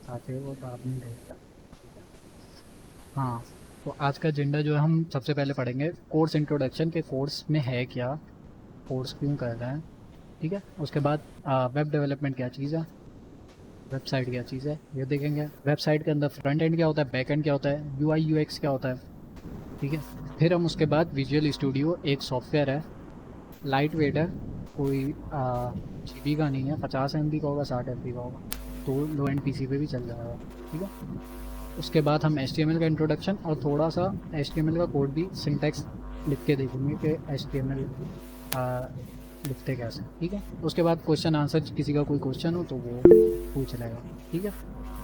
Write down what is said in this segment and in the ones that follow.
आते हो वो तो आपने देखा। हाँ, तो आज का एजेंडा जो है हम सबसे पहले पढ़ेंगे कोर्स इंट्रोडक्शन के कोर्स में है क्या, कोर्स क्यों कर रहे हैं। ठीक है, उसके बाद वेब डेवलपमेंट क्या चीज़ है, वेबसाइट क्या चीज़ है ये देखेंगे। वेबसाइट के अंदर फ्रंट एंड क्या होता है, बैक एंड क्या होता है, यूआई यूएक्स क्या होता है। ठीक है, फिर हम उसके बाद विजुअल स्टूडियो एक सॉफ्टवेयर है, लाइट वेट है, कोई जीबी का नहीं है, 50 MB का होगा, 60 MB का होगा, तो लो एंड पीसी पे भी चल जाएगा। ठीक है, उसके बाद हम HTML का इंट्रोडक्शन और थोड़ा सा HTML का कोड भी सिंटैक्स लिख के देखेंगे कि HTML लिखते कैसे। ठीक है, उसके बाद क्वेश्चन आंसर, किसी का कोई क्वेश्चन हो तो वो पूछ लेगा। ठीक है।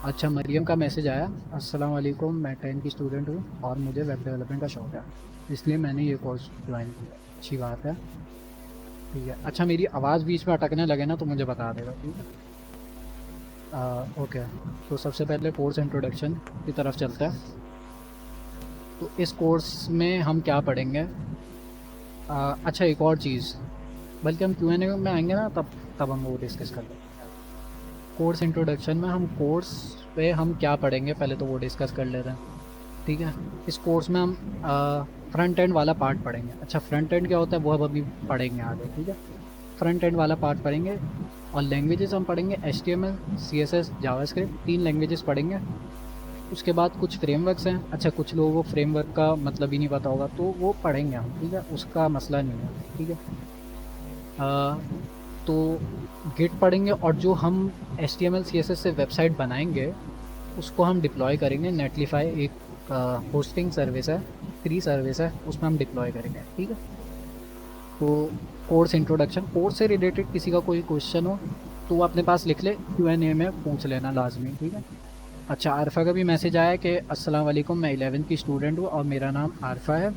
अच्छा, मरियम का मैसेज आया, अस्सलाम वालेकुम, मैं 10 की स्टूडेंट हूँ और मुझे वेब डेवलपमेंट का शौक है, इसलिए मैंने ये कोर्स ज्वाइन किया। अच्छी बात है। ठीक है, अच्छा मेरी आवाज़ बीच में अटकने लगे ना तो मुझे बता देगा। ठीक है। ओके, तो सबसे पहले कोर्स इंट्रोडक्शन की तरफ चलते हैं। तो इस कोर्स में हम क्या पढ़ेंगे। अच्छा, एक और चीज़, बल्कि हम Q&A में आएंगे ना, तब तब हम वो डिस्कस कर लेंगे। कोर्स इंट्रोडक्शन में हम कोर्स पे हम क्या पढ़ेंगे पहले तो वो डिस्कस कर लेते हैं। ठीक है, इस कोर्स में हम फ्रंट एंड वाला पार्ट पढ़ेंगे। अच्छा, फ्रंट एंड क्या होता है वो अब अभी पढ़ेंगे आगे। ठीक है, फ्रंट एंड वाला पार्ट पढ़ेंगे। और लैंग्वेजेस हम पढ़ेंगे HTML, CSS, जावास्क्रिप्ट, 3 लैंग्वेजेस पढ़ेंगे। उसके बाद कुछ फ्रेमवर्क्स हैं। अच्छा, कुछ लोगों को फ्रेमवर्क का मतलब ही नहीं पता होगा तो वो पढ़ेंगे हम। ठीक है, उसका मसला नहीं है। ठीक है। अ, तो गिट पढ़ेंगे, और जो हम HTML CSS से वेबसाइट बनाएंगे उसको हम डिप्लॉय करेंगे। नेटलीफाई एक होस्टिंग सर्विस है, फ्री सर्विस है, उसमें हम डिप्लॉय करेंगे। ठीक है, तो कोर्स इंट्रोडक्शन, कोर्स से रिलेटेड किसी का कोई क्वेश्चन हो तो वो अपने पास लिख ले, Q&A में पूछ लेना लाजमी। ठीक है। अच्छा, आरफा का भी मैसेज आया कि अस्सलाम वालेकुम, मैं 11th की स्टूडेंट हूँ और मेरा नाम आरफा है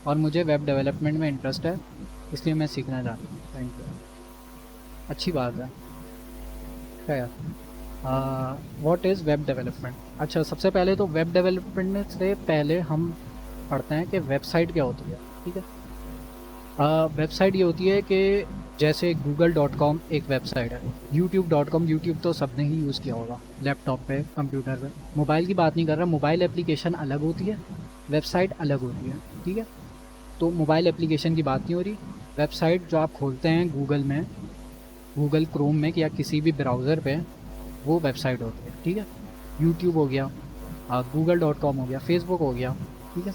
और मुझे वेब डेवलपमेंट में इंटरेस्ट है, इसलिए मैं सीखना चाहता हूँ। Thank you. अच्छी बात है। खैर, व्हाट इज़ वेब डेवलपमेंट। अच्छा, सबसे पहले तो वेब डेवलपमेंट से पहले हम पढ़ते हैं कि वेबसाइट क्या होती है। ठीक है। वेबसाइट ये होती है कि जैसे google.com एक वेबसाइट है, youtube.com, यूट्यूब तो सबने ही यूज़ किया होगा लैपटॉप पे, कंप्यूटर पे। मोबाइल की बात नहीं कर रहा, मोबाइल एप्लीकेशन अलग होती है, वेबसाइट अलग होती है। ठीक है, तो मोबाइल एप्लीकेशन की बात नहीं हो रही। वेबसाइट जो आप खोलते हैं गूगल में, गूगल क्रोम में या किसी भी ब्राउज़र पे, वो वेबसाइट होती है। ठीक है, यूट्यूब हो गया, google.com हो गया, फेसबुक हो गया। ठीक है,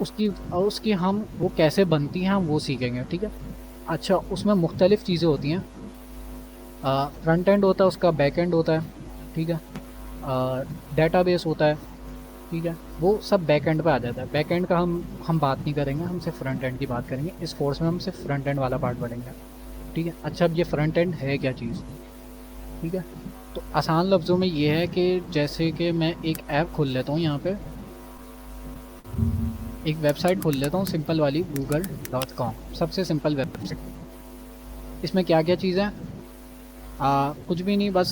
उसकी हम वो कैसे बनती हैं हम वो सीखेंगे। ठीक है। अच्छा, उसमें मुख्तलिफ़ चीज़ें होती हैं। फ्रंट एंड होता है, उसका बैक एंड होता है। ठीक है, डेटाबेस होता है। ठीक है, वो सब बैक एंड पे आ जाता है। बैक एंड का हम बात नहीं करेंगे, हम सिर्फ फ्रंट एंड की बात करेंगे। इस कोर्स में हम सिर्फ फ्रंट एंड वाला पार्ट पढ़ेंगे। ठीक है। अच्छा, अब ये फ्रंट एंड है क्या चीज़। ठीक है, तो आसान लफ्ज़ों में ये है कि जैसे कि मैं एक ऐप खोल लेता हूँ यहाँ पे, एक वेबसाइट खोल लेता हूँ सिंपल वाली, google.com, सबसे सिंपल वेबसाइट। इसमें क्या क्या चीज़ें हैं, कुछ भी नहीं, बस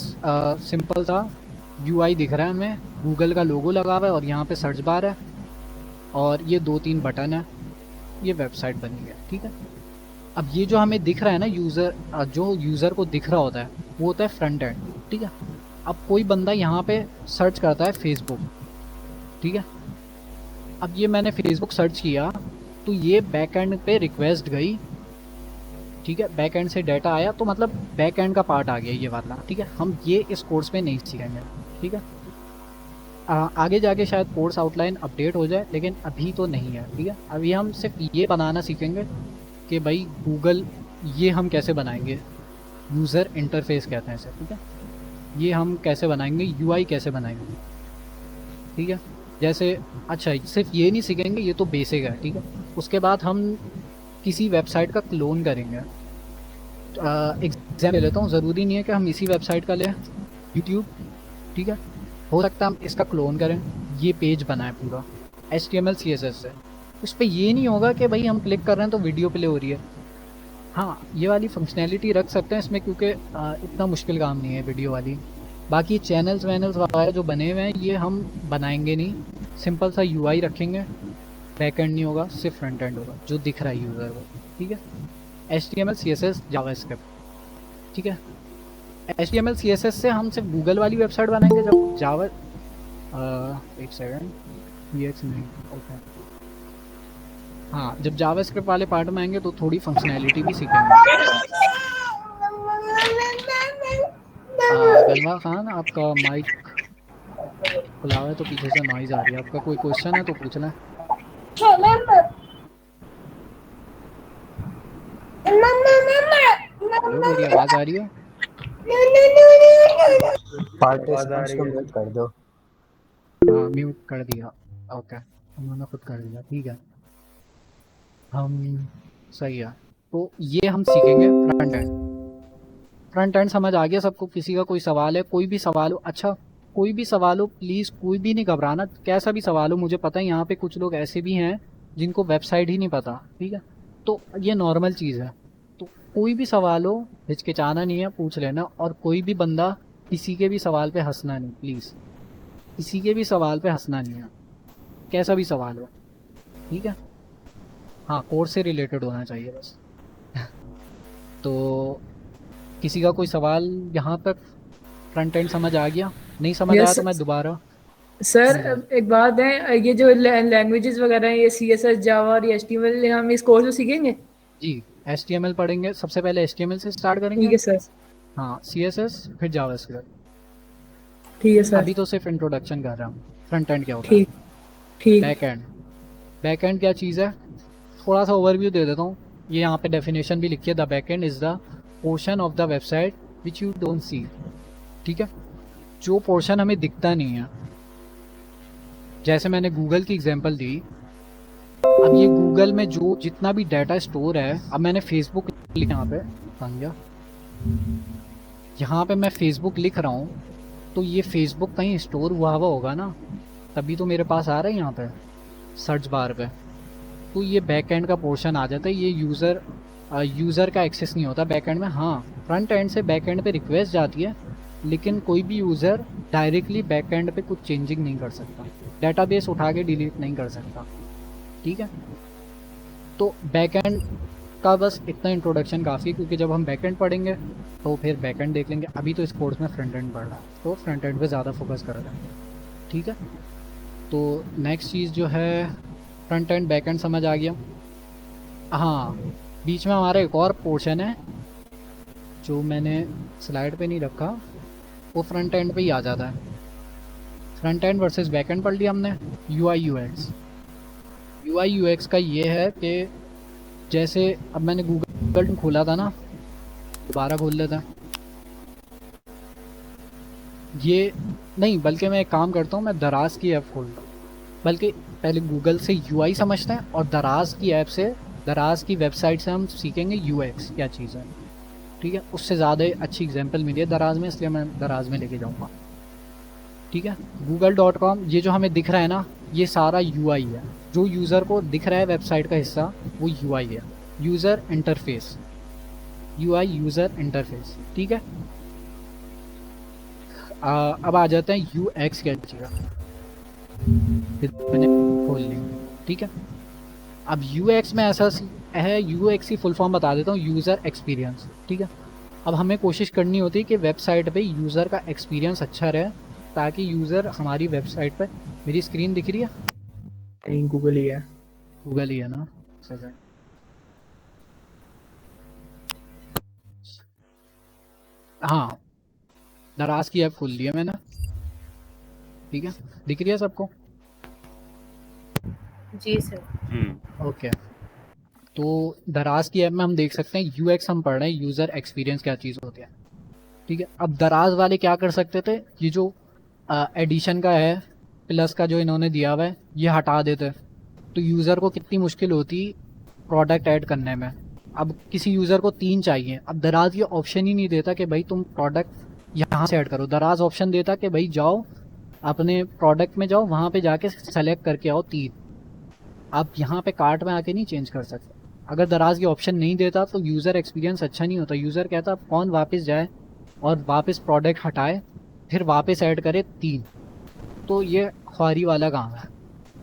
सिंपल सा यूआई दिख रहा है हमें, गूगल का लोगो लगा हुआ है और यहाँ पे सर्च बार है और ये 2-3 बटन है, ये वेबसाइट बनी है। ठीक है, अब ये जो हमें दिख रहा है ना, जो यूज़र को दिख रहा होता है वो होता है फ्रंट एंड। ठीक है, अब कोई बंदा यहाँ पे सर्च करता है फेसबुक। ठीक है, अब ये मैंने फेसबुक सर्च किया तो ये बैक एंड पे रिक्वेस्ट गई। ठीक है, बैक एंड से डाटा आया, तो मतलब बैक एंड का पार्ट आ गया ये वाला। ठीक है, हम ये इस कोर्स में नहीं सीखेंगे। ठीक है, आगे जाके शायद कोर्स आउटलाइन अपडेट हो जाए, लेकिन अभी तो नहीं है। ठीक है, अभी हम सिर्फ ये बनाना सीखेंगे कि भाई गूगल, ये हम कैसे बनाएंगे, यूज़र इंटरफेस कहते हैं इसे। ठीक है, ये हम कैसे बनाएंगे, यूआई कैसे बनाएंगे। ठीक है, जैसे, अच्छा सिर्फ ये नहीं सीखेंगे, ये तो बेसिक है। ठीक है, उसके बाद हम किसी वेबसाइट का क्लोन करेंगे। एग्जाम ले लेता हूँ, ज़रूरी नहीं है कि हम इसी वेबसाइट का लें, यूट्यूब। ठीक है, हो सकता है हम इसका क्लोन करें, ये पेज बनाए पूरा HTML CSS से। उस पर ये नहीं होगा कि भाई हम क्लिक कर रहे हैं तो वीडियो प्ले हो रही है। हाँ, ये वाली फंक्शनैलिटी रख सकते हैं इसमें, क्योंकि इतना मुश्किल काम नहीं है वीडियो वाली। बाकी चैनल्स वैनल्स वगैरह जो बने हुए हैं ये हम बनाएंगे नहीं, सिंपल सा यूआई रखेंगे, बैक एंड नहीं होगा, सिर्फ फ्रंट एंड होगा जो दिख रहा है यूज़र को। ठीक है, HTML CSS जावास्क्रिप्ट। ठीक है, HTML CSS से हम सिर्फ गूगल वाली वेबसाइट बनाएंगे जब जावा एक सेकंड EX नहीं ओके हाँ जब जावास्क्रिप्ट वाले पार्ट में आएंगे तो थोड़ी फंक्शनैलिटी भी सीखेंगे। गलवा खान आपका माइक खुला हुआ है तो पीछे से नॉइज़ आ रही है, आपका कोई क्वेश्चन है तो पूछ लें। हेलो मेरी आवाज़ आ रही है? पार्टिसिपेंट्स को म्यूट कर दो। हाँ म्यूट कर दिया। ओके उन्होंने खुद कर दिया, ठीक है हम सही है। तो ये हम सीखेंगे फ्रंट एंड। फ्रंट एंड समझ आ गया सबको? किसी का कोई सवाल है? कोई भी सवाल हो, अच्छा कोई भी सवाल हो प्लीज़, कोई भी नहीं घबराना, कैसा भी सवाल हो। मुझे पता है यहाँ पे कुछ लोग ऐसे भी हैं जिनको वेबसाइट ही नहीं पता, ठीक है तो ये नॉर्मल चीज़ है। तो कोई भी सवाल हो हिचकिचाना नहीं है, पूछ लेना। और कोई भी बंदा किसी के भी सवाल पे हंसना नहीं प्लीज़, किसी के भी सवाल पे हंसना नहीं है, कैसा भी सवाल हो, ठीक है। हाँ कोर्स से रिलेटेड होना चाहिए बस। तो किसी का कोई सवाल यहाँ तक फ्रंट एंड समझ आ गया? नहीं समझ आया तो मैं दोबारा सर एक बात है, ये जो लैंग्वेजेस वगैरह हैं, ये CSS जावा और ये HTML हम इस कोर्स में सीखेंगे? जी HTML पढ़ेंगे, सबसे पहले HTML से स्टार्ट करेंगे। ठीक है सर। हाँ CSS फिर जावास्क्रिप्ट। ठीक है सर। अभी तो सिर्फ इंट्रोडक्शन कर रहा हूँ फ्रंट एंड क्या होता है। ठीक ठीक। बैक एंड क्या चीज़ है थोड़ा सा ओवरव्यू दे देता हूँ। ये यहाँ पे डेफिनेशन भी लिखी है, the back and is the portion of the website which you don't see, ठीक है जो पोर्शन हमें दिखता नहीं है। जैसे मैंने गूगल की एग्जांपल दी, अब ये गूगल में जो जितना भी डाटा स्टोर है, अब मैंने फेसबुक यहाँ पे समझा, यहाँ पे मैं फेसबुक लिख रहा हूँ तो ये फेसबुक कहीं स्टोर हुआ होगा ना, तभी तो मेरे पास आ रहा है यहाँ पे सर्च बार पे। तो ये बैक एंड का पोर्शन आ जाता है, ये यूज़र का एक्सेस नहीं होता बैक एंड में। हाँ फ्रंट एंड से बैक एंड पे रिक्वेस्ट जाती है, लेकिन कोई भी यूज़र डायरेक्टली बैक एंड पे कुछ चेंजिंग नहीं कर सकता, डेटाबेस उठा के डिलीट नहीं कर सकता, ठीक है। तो बैक एंड का बस इतना इंट्रोडक्शन काफ़ी है, क्योंकि जब हम बैक एंड पढ़ेंगे तो फिर बैक एंड देख लेंगे। अभी तो इस कोर्स में फ्रंट एंड पढ़ रहा है तो फ्रंट एंड पे ज़्यादा फोकस कर रहे हैं, ठीक है। तो नेक्स्ट चीज़ जो है फ्रंट एंड बैक एंड समझ आ गया। हाँ बीच में हमारा एक और पोर्शन है जो मैंने स्लाइड पे नहीं रखा, वो फ्रंट एंड पे ही आ जाता है। Front end versus back and पढ़ लिया हमने। UI UX का ये है कि जैसे अब मैंने गूगल खोला था ना, दोबारा खोल लेता है। ये नहीं बल्कि मैं एक काम करता हूँ, मैं दराज की ऐप खोलता हूँ। बल्कि पहले गूगल से UI समझते हैं और दराज की ऐप से, दराज की वेबसाइट से हम सीखेंगे UX क्या चीज़ है, ठीक है। उससे ज़्यादा अच्छी एग्जांपल मिली है दराज में, इसलिए मैं दराज में लेके जाऊँगा, ठीक है। google.com ये जो हमें दिख रहा है ना, ये सारा UI है। जो यूज़र को दिख रहा है वेबसाइट का हिस्सा वो UI है, user interface, UI user interface, ठीक है। अब आ जाते हैं UX क्या चीज़ मैंने खोल ली, ठीक है। अब UX में ऐसा है, UX की फुल फॉर्म बता देता हूँ, यूज़र एक्सपीरियंस, ठीक है। अब हमें कोशिश करनी होती है कि वेबसाइट पे यूज़र का एक्सपीरियंस अच्छा रहे, ताकि यूज़र हमारी वेबसाइट पे, मेरी स्क्रीन दिख रही है? गूगल ही है, गूगल ही है ना, सही। हाँ दराज की ऐप खोल ली है मैंने, ठीक है दिख रही है सबको? जी सर। ओके तो दराज की ऐप में हम देख सकते हैं UX हम पढ़ रहे हैं, यूज़र एक्सपीरियंस क्या चीज़ होती है, ठीक है। अब दराज वाले क्या कर सकते थे, ये जो एडिशन का है प्लस का जो इन्होंने दिया हुआ है ये हटा देते, तो यूज़र को कितनी मुश्किल होती प्रोडक्ट ऐड करने में। अब किसी यूज़र को 3 चाहिए, अब दराज ये ऑप्शन ही नहीं देता कि भाई तुम प्रोडक्ट यहाँ से ऐड करो। दराज ऑप्शन देता कि भाई जाओ अपने प्रोडक्ट में जाओ, वहाँ पे जाके सेलेक्ट करके आओ 3, आप यहाँ पे कार्ट में आके नहीं चेंज कर सकते। अगर दराज ये ऑप्शन नहीं देता तो यूज़र एक्सपीरियंस अच्छा नहीं होता। यूज़र कहता अब कौन वापस जाए और वापस प्रोडक्ट हटाए फिर वापस ऐड करे 3, तो ये ख्वारी वाला काम है,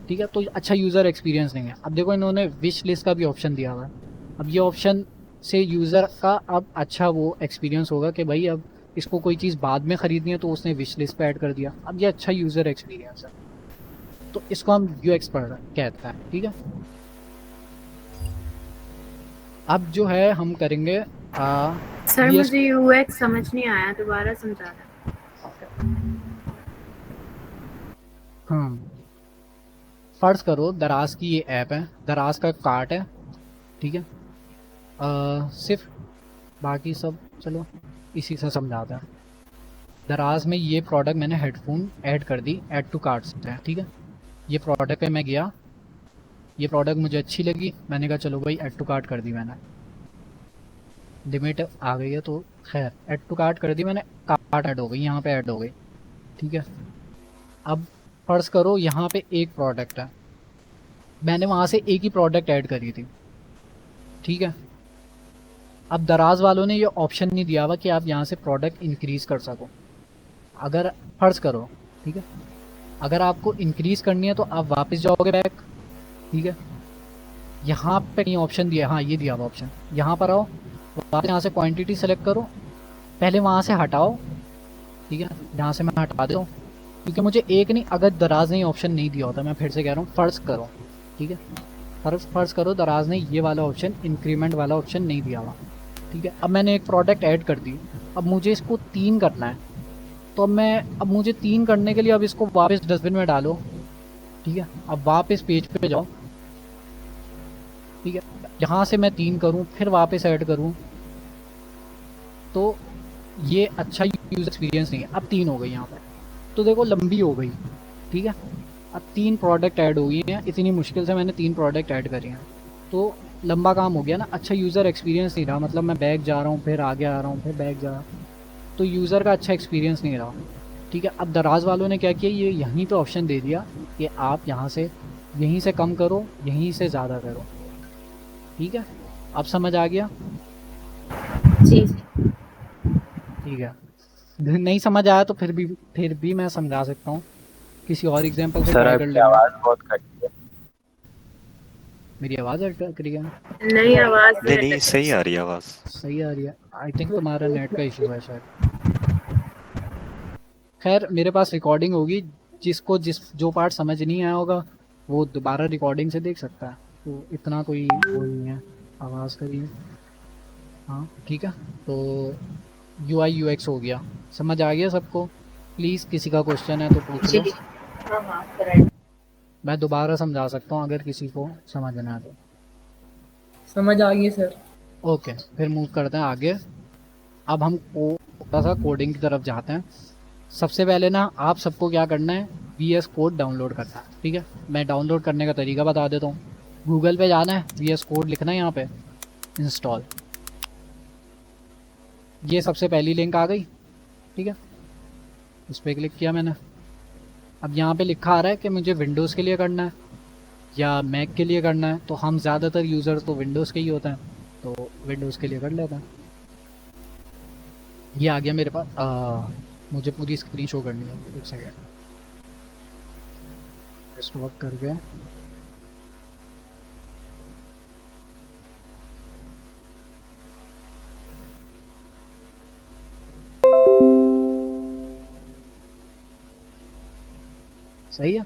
ठीक है। तो अच्छा यूज़र एक्सपीरियंस नहीं है। अब देखो इन्होंने विश लिस्ट का भी ऑप्शन दिया हुआ है। अब ये ऑप्शन से यूज़र का अब अच्छा वो एक्सपीरियंस होगा कि भाई अब इसको कोई चीज़ बाद में ख़रीदनी है तो उसने विश लिस्ट पे ऐड कर दिया। अब ये अच्छा यूज़र एक्सपीरियंस है, तो इसको हम यूएक्स कहते हैं, ठीक है। अब जो है हम करेंगे सर VS मुझे यूएक्स समझ नहीं आया, दोबारा समझाना। हाँ, फ़र्ज़ करो दराज की ये ऐप है, दराज का कार्ट है, ठीक है। सिर्फ बाकी सब चलो इसी से समझाते हैं। दराज में ये प्रोडक्ट मैंने हेडफोन ऐड कर दी, ऐड टू कार्ट से है, ठीक है। ये प्रोडक्ट पे मैं गया, ये प्रोडक्ट मुझे अच्छी लगी, मैंने कहा चलो भाई ऐड टू कार्ट कर दी मैंने, लिमिट आ गई है तो खैर ऐड टू कार्ट कर दी मैंने, कार्ट ऐड हो गई, यहाँ पे ऐड हो गई, ठीक है। अब फ़र्ज़ करो यहाँ पे एक प्रोडक्ट है, मैंने वहाँ से एक ही प्रोडक्ट ऐड करी थी, ठीक है। अब दराज वालों ने ये ऑप्शन नहीं दिया हुआ कि आप यहाँ से प्रोडक्ट इंक्रीज़ कर सको। अगर फ़र्ज़ करो, ठीक है, अगर आपको इंक्रीज़ करनी है तो आप वापस जाओगे बैक, ठीक है। यहाँ पे कहीं ऑप्शन दिया, हाँ ये दिया हुआ ऑप्शन, यहाँ पर आओ, वापस यहाँ से क्वांटिटी सेलेक्ट करो, पहले वहाँ से हटाओ, ठीक है, जहाँ से मैं हटा देता हूँ, क्योंकि मुझे एक नहीं, अगर दराज ने ऑप्शन नहीं दिया होता, मैं फिर से कह रहा हूँ, फ़र्ज़ करो, ठीक है, फ़र्ज़ करो दराज ने ये वाला ऑप्शन, इंक्रीमेंट वाला ऑप्शन नहीं दिया हुआ, ठीक है। अब मैंने एक प्रोडक्ट ऐड कर दी, अब मुझे इसको 3 करना है, तो अब मुझे 3 करने के लिए अब इसको वापस डस्टबिन में डालो, ठीक है। अब वापस पेज पे जाओ, ठीक है, यहाँ से मैं 3 करूँ फिर वापस ऐड करूँ, तो ये अच्छा यूज़र एक्सपीरियंस नहीं है। अब 3 हो गई यहाँ पर, तो देखो लंबी हो गई, ठीक है। अब 3 प्रोडक्ट ऐड हो गई हैं, इतनी मुश्किल से मैंने 3 प्रोडक्ट ऐड करी हैं, तो लंबा काम हो गया ना, अच्छा यूज़र एक्सपीरियंस नहीं रहा, मतलब मैं बैक जा रहा हूँ फिर आगे आ रहा हूँ फिर बैक जा रहा हूँ, तो यूज़र का अच्छा एक्सपीरियंस नहीं रहा, ठीक है। अब दराज वालों ने क्या किया, ये यहीं पे ऑप्शन दे दिया कि आप यहाँ से यहीं से कम करो, यहीं से ज़्यादा करो, ठीक है। अब समझ आ गया? जी ठीक है, नहीं समझ आया तो फिर भी मैं समझा सकता हूँ, किसी और एग्जांपल से सर ट्राई कर आपकी लेंगे। आवाज़ बहुत कटती है। मेरी आवाज़ अटक रही है? नहीं, आवाज नहीं नहीं, सही आ रही है आवाज। सही आ रही है, आई थिंक तुम्हारा नेट का इशू है शायद। खैर मेरे पास रिकॉर्डिंग होगी, जो पार्ट समझ नहीं आया होगा वो दोबारा रिकॉर्डिंग से देख सकता है, तो इतना कोई वो नहीं है आवाज़ का भी। हाँ ठीक है, तो UI UX हो गया, समझ आ गया सबको? प्लीज़ किसी का क्वेश्चन है तो पूछ जी। लो, हाँ हाँ, करेक्ट। मैं दोबारा समझा सकता हूँ अगर किसी को समझ ना आए तो। समझ आ गई सर। ओके, फिर मूव करते हैं आगे। अब हम थोड़ा सा कोडिंग की तरफ जाते हैं। सबसे पहले ना आप सबको क्या करना है, VS कोड डाउनलोड करना है, ठीक है। मैं डाउनलोड करने का तरीका बता देता हूँ। गूगल पे जाना है, VS कोड लिखना है, यहाँ पे इंस्टॉल, ये सबसे पहली लिंक आ गई, ठीक है। उस पर क्लिक किया मैंने। अब यहाँ पे लिखा आ रहा है कि मुझे विंडोज़ के लिए करना है या मैक के लिए करना है, तो हम ज़्यादातर यूज़र तो विंडोज़ के ही होते हैं, तो विंडोज़ के लिए कर लेते हैं। ये आ गया मेरे पास, मुझे पूरी स्क्रीन शो करनी है, एक सेकेंड स्टॉप करके। सही है,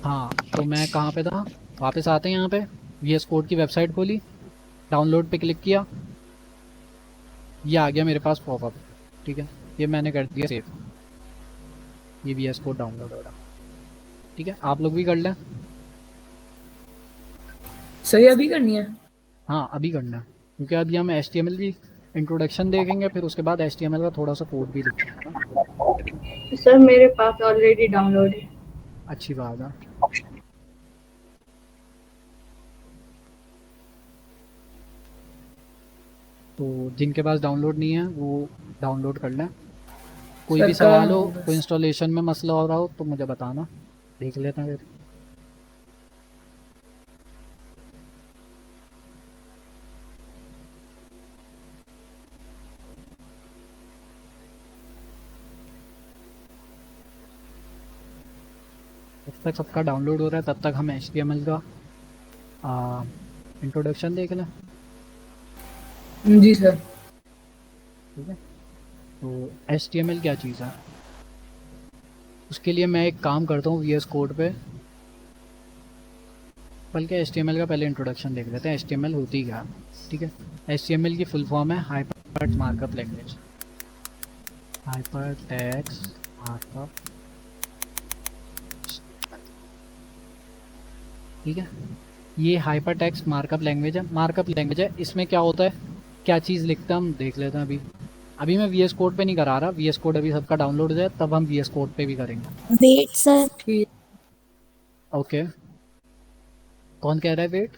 हाँ। तो मैं कहाँ पे था, वापस आते हैं यहाँ पे, VS कोड की वेबसाइट खोली, डाउनलोड पे क्लिक किया, ये आ गया मेरे पास पॉपअप, ठीक है। ये मैंने कर दिया सेव, ये VS कोड डाउनलोड हो रहा, ठीक है। आप लोग भी कर लें। सही अभी करनी है? हाँ अभी करना है, क्योंकि अभी हम HTML की इंट्रोडक्शन देखेंगे, फिर उसके बाद HTML का थोड़ा सा कोड भी लिखेंगे ना। सर मेरे पास ऑलरेडी डाउनलोड है। अच्छी बात है। तो जिनके पास डाउनलोड नहीं है वो डाउनलोड कर लें। कोई भी सरकार सवाल हो, कोई इंस्टॉलेशन में मसला हो रहा हो तो मुझे बताना, देख लेते हैं फिर। जब तक सबका डाउनलोड हो रहा है तब तक हम HTML का इंट्रोडक्शन देख लें, जी सर। ठीक है। तो HTML क्या चीज़ है, उसके लिए मैं एक काम करता हूँ VS कोड पे, बल्कि HTML का पहले इंट्रोडक्शन देख लेते हैं HTML होती क्या है। ठीक है, HTML की फुल फॉर्म है hyper markup language, hyper text markup. ठीक है, ये हाइपर टेक्स्ट मार्कअप लैंग्वेज है, मार्कअप लैंग्वेज है। इसमें क्या होता है, क्या चीज़ लिखता है हम देख लेते हैं। अभी मैं VS कोड पे नहीं करा रहा, VS कोड अभी सबका डाउनलोड हो जाए तब हम VS कोड पे भी करेंगे। वेट सर, ठीक। ओके, कौन कह रहा है वेट,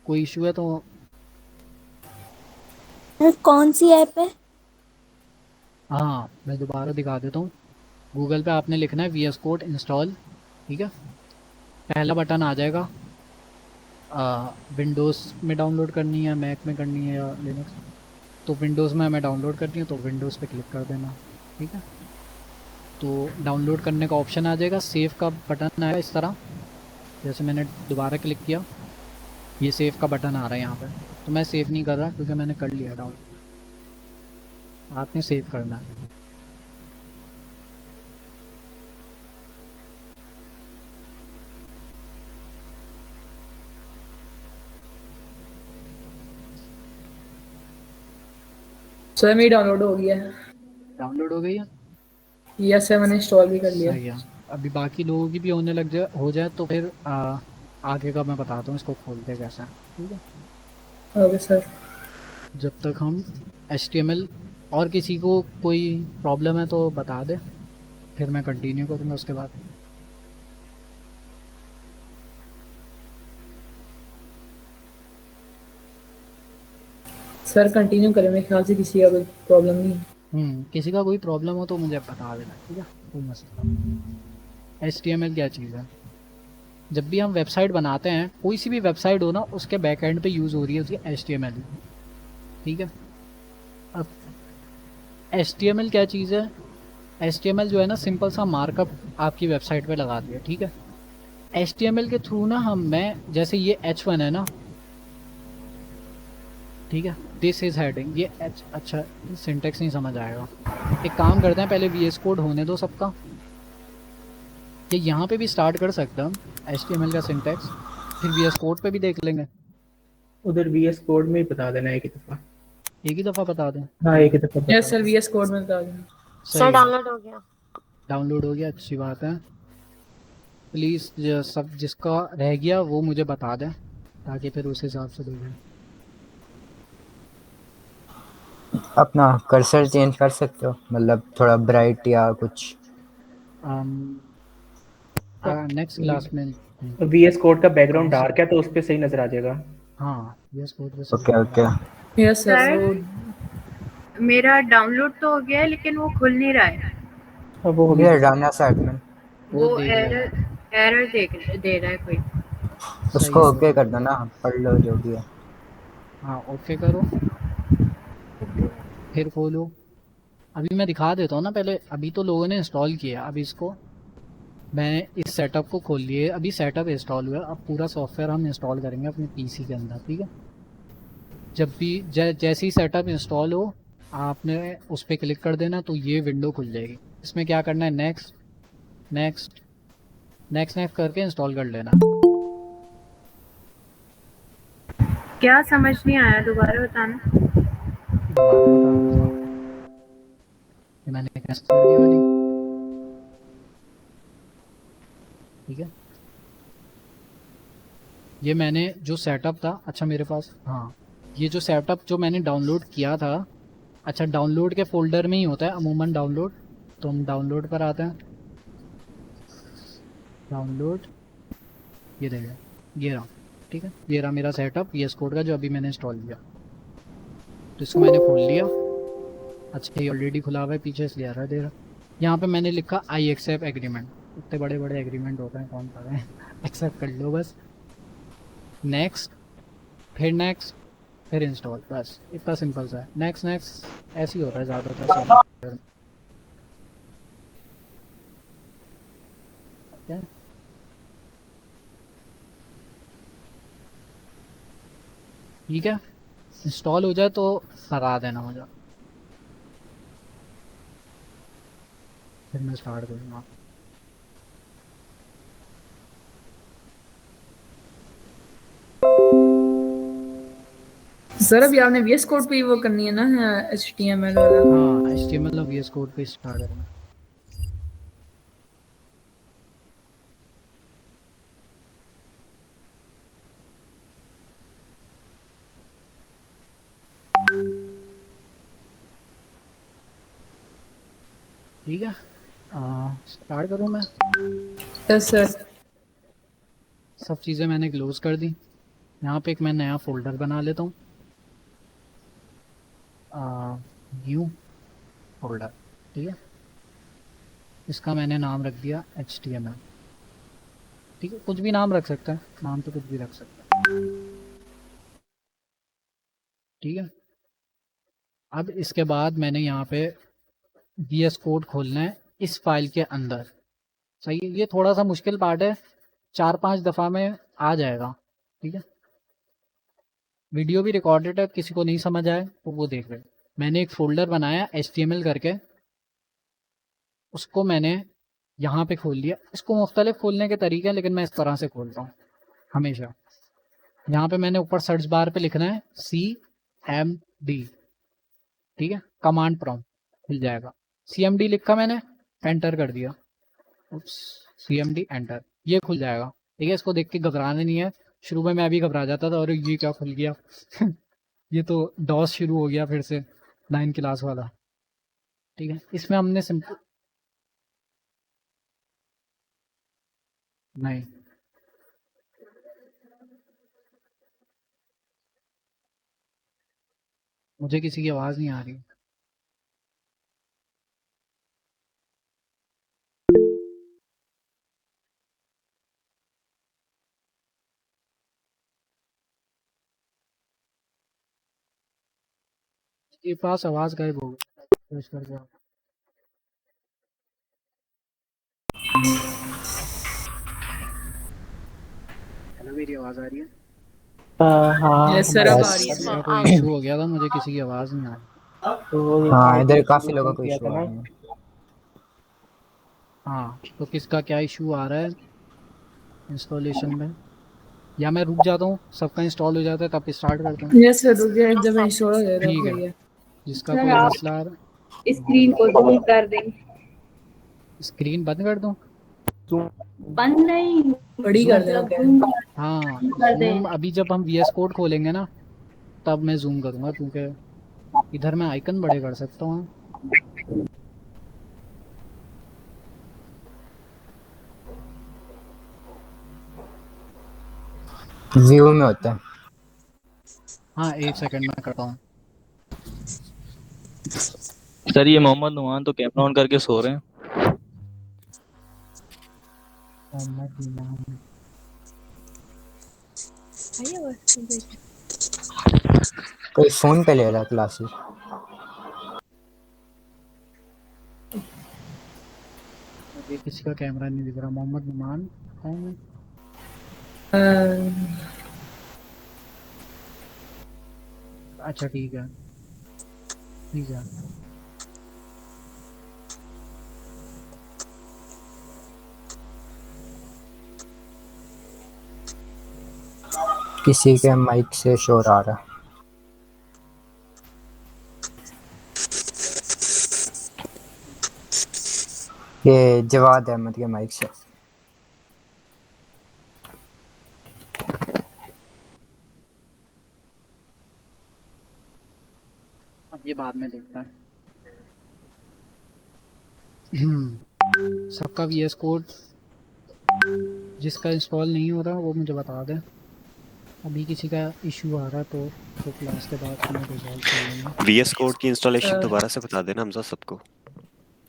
कोई इशू है तो? कौन सी ऐप है? हाँ मैं दोबारा दिखा देता हूँ। गूगल पे आपने लिखना है VS कोड इंस्टॉल। ठीक है, पहला बटन आ जाएगा। विंडोज़ में डाउनलोड करनी है, मैक में करनी है या लिनक्स, तो विंडोज़ में हमें डाउनलोड करनी है तो विंडोज़ पे क्लिक कर देना। ठीक है, तो डाउनलोड करने का ऑप्शन आ जाएगा, सेव का बटन आएगा इस तरह, जैसे मैंने दोबारा क्लिक किया ये सेव का बटन आ रहा है यहाँ पे। तो मैं सेव नहीं कर रहा क्योंकि मैंने कर लिया डाउनलोड, आपने सेव करना है। सर मेरी डाउनलोड हो गया है। डाउनलोड हो गई है, यस सर, मैंने इंस्टॉल भी कर लिया। सही है। अभी बाकी लोगों की भी होने लग जाए, हो जाए तो फिर आगे का मैं बताता हूँ इसको खोलते हैं कैसा। ठीक है, ओके सर। जब तक हम HTML, और किसी को कोई प्रॉब्लम है तो बता दे, फिर मैं कंटिन्यू करूँगा उसके बाद। सर कंटिन्यू करें, मेरे ख्याल से किसी का कोई प्रॉब्लम नहीं है। किसी का कोई प्रॉब्लम हो तो मुझे बता देना। ठीक है, कोई मसला। HTML क्या चीज़ है, जब भी हम वेबसाइट बनाते हैं, कोई सी भी वेबसाइट हो ना, उसके बैक एंड पे यूज़ हो रही है उसकी HTML। ठीक है, अब HTML क्या चीज़ है, HTML जो है ना, सिंपल सा मार्कअप आपकी वेबसाइट पे लगा दिया। ठीक है, HTML के थ्रू ना मैं जैसे ये H1 है ना, ठीक है, दिस इज़ हेडिंग, ये H, अच्छा सिंटेक्स नहीं समझ आएगा, एक काम करते हैं पहले VS कोड होने दो सबका, ये यहाँ पे भी स्टार्ट कर सकते हैं हम HTML का सिंटेक्स, फिर VS कोड पे भी देख लेंगे। उधर VS कोड में ही बता देना एक ही दफा। एक ही दफ़ा बता दें? हाँ एक ही दफा बता यस सर, VS कोड में बता दें। सर डाउनलोड हो गया। डाउनलोड हो गया, अच्छी बात है। प्लीज़ सब जिसका रह गया वो मुझे बता दें ताकि फिर उस हिसाब से देखें। अपना कर्सर चेंज कर सकते हो, मतलब थोड़ा ब्राइट या कुछ। नेक्स्ट क्लास में। VS कोड का बैकग्राउंड डार्क है तो उस पे सही नजर आ जाएगा। हाँ VS कोड पे okay okay. Yes sir. Sir मेरा डाउनलोड तो हो गया है लेकिन वो खुल नहीं रहा है, अब वो हो ये गया। राना सा एडमिन, वो वो देख लेना। एरर दे रहा है कोई। उसको सही ओके है। कर दो ना, पढ़ लो जो भी है। हाँ ओके करो, फिर खोलो। अभी मैं दिखा देता हूँ ना पहले, अभी तो लोगों ने इंस्टॉल किया, अभी इसको मैं इस सेटअप को खोल लिए, अभी सेटअप इंस्टॉल हुआ है, अब पूरा सॉफ्टवेयर हम इंस्टॉल करेंगे अपने PC के अंदर। ठीक है, जब भी जैसे ही सेटअप इंस्टॉल हो आपने उस पर क्लिक कर देना तो ये विंडो खुल जाएगी। इसमें क्या करना है, नेक्स्ट नेक्स्ट नेक्स्ट नेक्स्ट करके इंस्टॉल कर लेना। क्या समझ नहीं आया, दोबारा बताना। दोबारा बता देता हूँ, ये मैंने कैंसिल कर दी वाली। ठीक है, ये मैंने जो सेटअप था, अच्छा मेरे पास, हाँ ये जो सेटअप जो मैंने डाउनलोड किया था, अच्छा डाउनलोड के फोल्डर में ही होता है अमूमन डाउनलोड, तो हम डाउनलोड पर आते हैं। डाउनलोड, ये रहेगा, ये रहा। ठीक है, ये रहा मेरा सेटअप VS कोड का जो अभी मैंने इंस्टॉल किया, तो इसको मैंने खोल लिया। अच्छा ये ऑलरेडी खुला हुआ है पीछे इसलिए आ रहा है दे रहा। यहाँ पे मैंने लिखा आई एक्सेप्ट एग्रीमेंट, इतने बड़े बड़े एग्रीमेंट होते हैं कौन कर रहे हैं एक्सेप्ट कर लो बस। नेक्स्ट, फिर नेक्स्ट, फिर इंस्टॉल, बस इतना सिंपल सा है। नेक्स्ट नेक्स्ट ऐसे ही होता है ज़्यादातर सॉफ्टवेयर। क्या ठीक है, इंस्टॉल हो जाए तो लगा देना मुझे। फिर मैं स्टार्ट करूँगा। सर अभी आपने VS कोड पे ही वो करनी है ना HTML वाला। हाँ HTML और VS कोड पे स्टार्ट करूँगा। ठीक है, स्टार्ट करूँ मैं? Yes sir. सब चीज़ें मैंने क्लोज कर दी। यहाँ पे एक मैं नया फोल्डर बना लेता हूँ, न्यू फोल्डर। ठीक है, इसका मैंने नाम रख दिया HTML। ठीक है, कुछ भी नाम रख सकता है, नाम तो कुछ भी रख सकता है। ठीक है, अब इसके बाद मैंने यहाँ पे VS कोड खोलना है इस फाइल के अंदर। सही है, ये थोड़ा सा मुश्किल पार्ट है, 4-5 दफ़ा में आ जाएगा। ठीक है, वीडियो भी रिकॉर्डेड है, किसी को नहीं समझ आए तो वो देख ले। मैंने एक फ़ोल्डर बनाया HTML करके, उसको मैंने यहाँ पे खोल लिया। इसको मुख्तलिफ खोलने के तरीके हैं, लेकिन मैं इस तरह से खोलता हूँ हमेशा। यहाँ पे मैंने ऊपर सर्च बार पे लिखना है CMD। ठीक है, कमांड प्रॉम्प्ट खुल जाएगा। CMD लिखा मैंने, एंटर कर दिया। CMD एंटर, ये खुल जाएगा। ठीक है, इसको देख के घबराना नहीं है। शुरू में मैं भी घबरा जाता था, और ये क्या खुल गया ये तो डॉस शुरू हो गया फिर से 9 क्लास वाला। ठीक है, इसमें हमने सिंपल नहीं, मुझे किसी की आवाज़ नहीं आ रही। ये पास आवाज़ गायब हो गई, सर्च कर दिया। हेलो, मेरी आवाज़ आ रही है? हाँ यस सर अब आ Yes. रही है। मेरा कोई इशू हो गया था, मुझे किसी की आवाज़ नहीं आ रही। तो हाँ, इधर आईडी काफ़ी लोगों को किया इशू था आ ना। रहे हैं। हाँ, तो किसका क्या इशू आ रहा है इंस्टॉलेशन में? या मैं रुक जाता हूँ, सबका इंस्टॉल हो जाता है तब स्टार्ट करता हूँ। यस सर रुक गया, जब इंस्टॉल हो जाएगा तब ठीक है, सही है। जिसका कोई मसला आ रहा है, स्क्रीन को जूम कर दें। स्क्रीन बंद कर दूँ? बंद नहीं, बड़ी कर देना क्या? हाँ, कर दें। जूम अभी जब हम VS कोड खोलेंगे ना, तब मैं जूम करूँगा, क्योंकि इधर मैं आइकन बड़े कर सकता हूँ। व्यू में होता है। हाँ, 1 सेकंड में करता हूँ। सर ये मोहम्मद नुमान तो कैमरा ऑन करके सो रहे हैं। कोई फ़ोन पे ले रहा है क्लासेस। ये किसी का कैमरा नहीं दिख रहा। मोहम्मद नुमान कौन है? अच्छा ठीक है, ठीक है। किसी के माइक से शोर आ रहा है। ये जवाद अहमद के माइक से। अब ये बाद में देखता है। सबका VS कोड जिसका इंस्टॉल नहीं हो रहा वो मुझे बता दें। अभी किसी का इशू आ रहा तो क्लास के बाद मैं रिजॉल्व कर लूँगा। VS कोड की इंस्टॉलेशन दोबारा से बता देना हमजा सबको।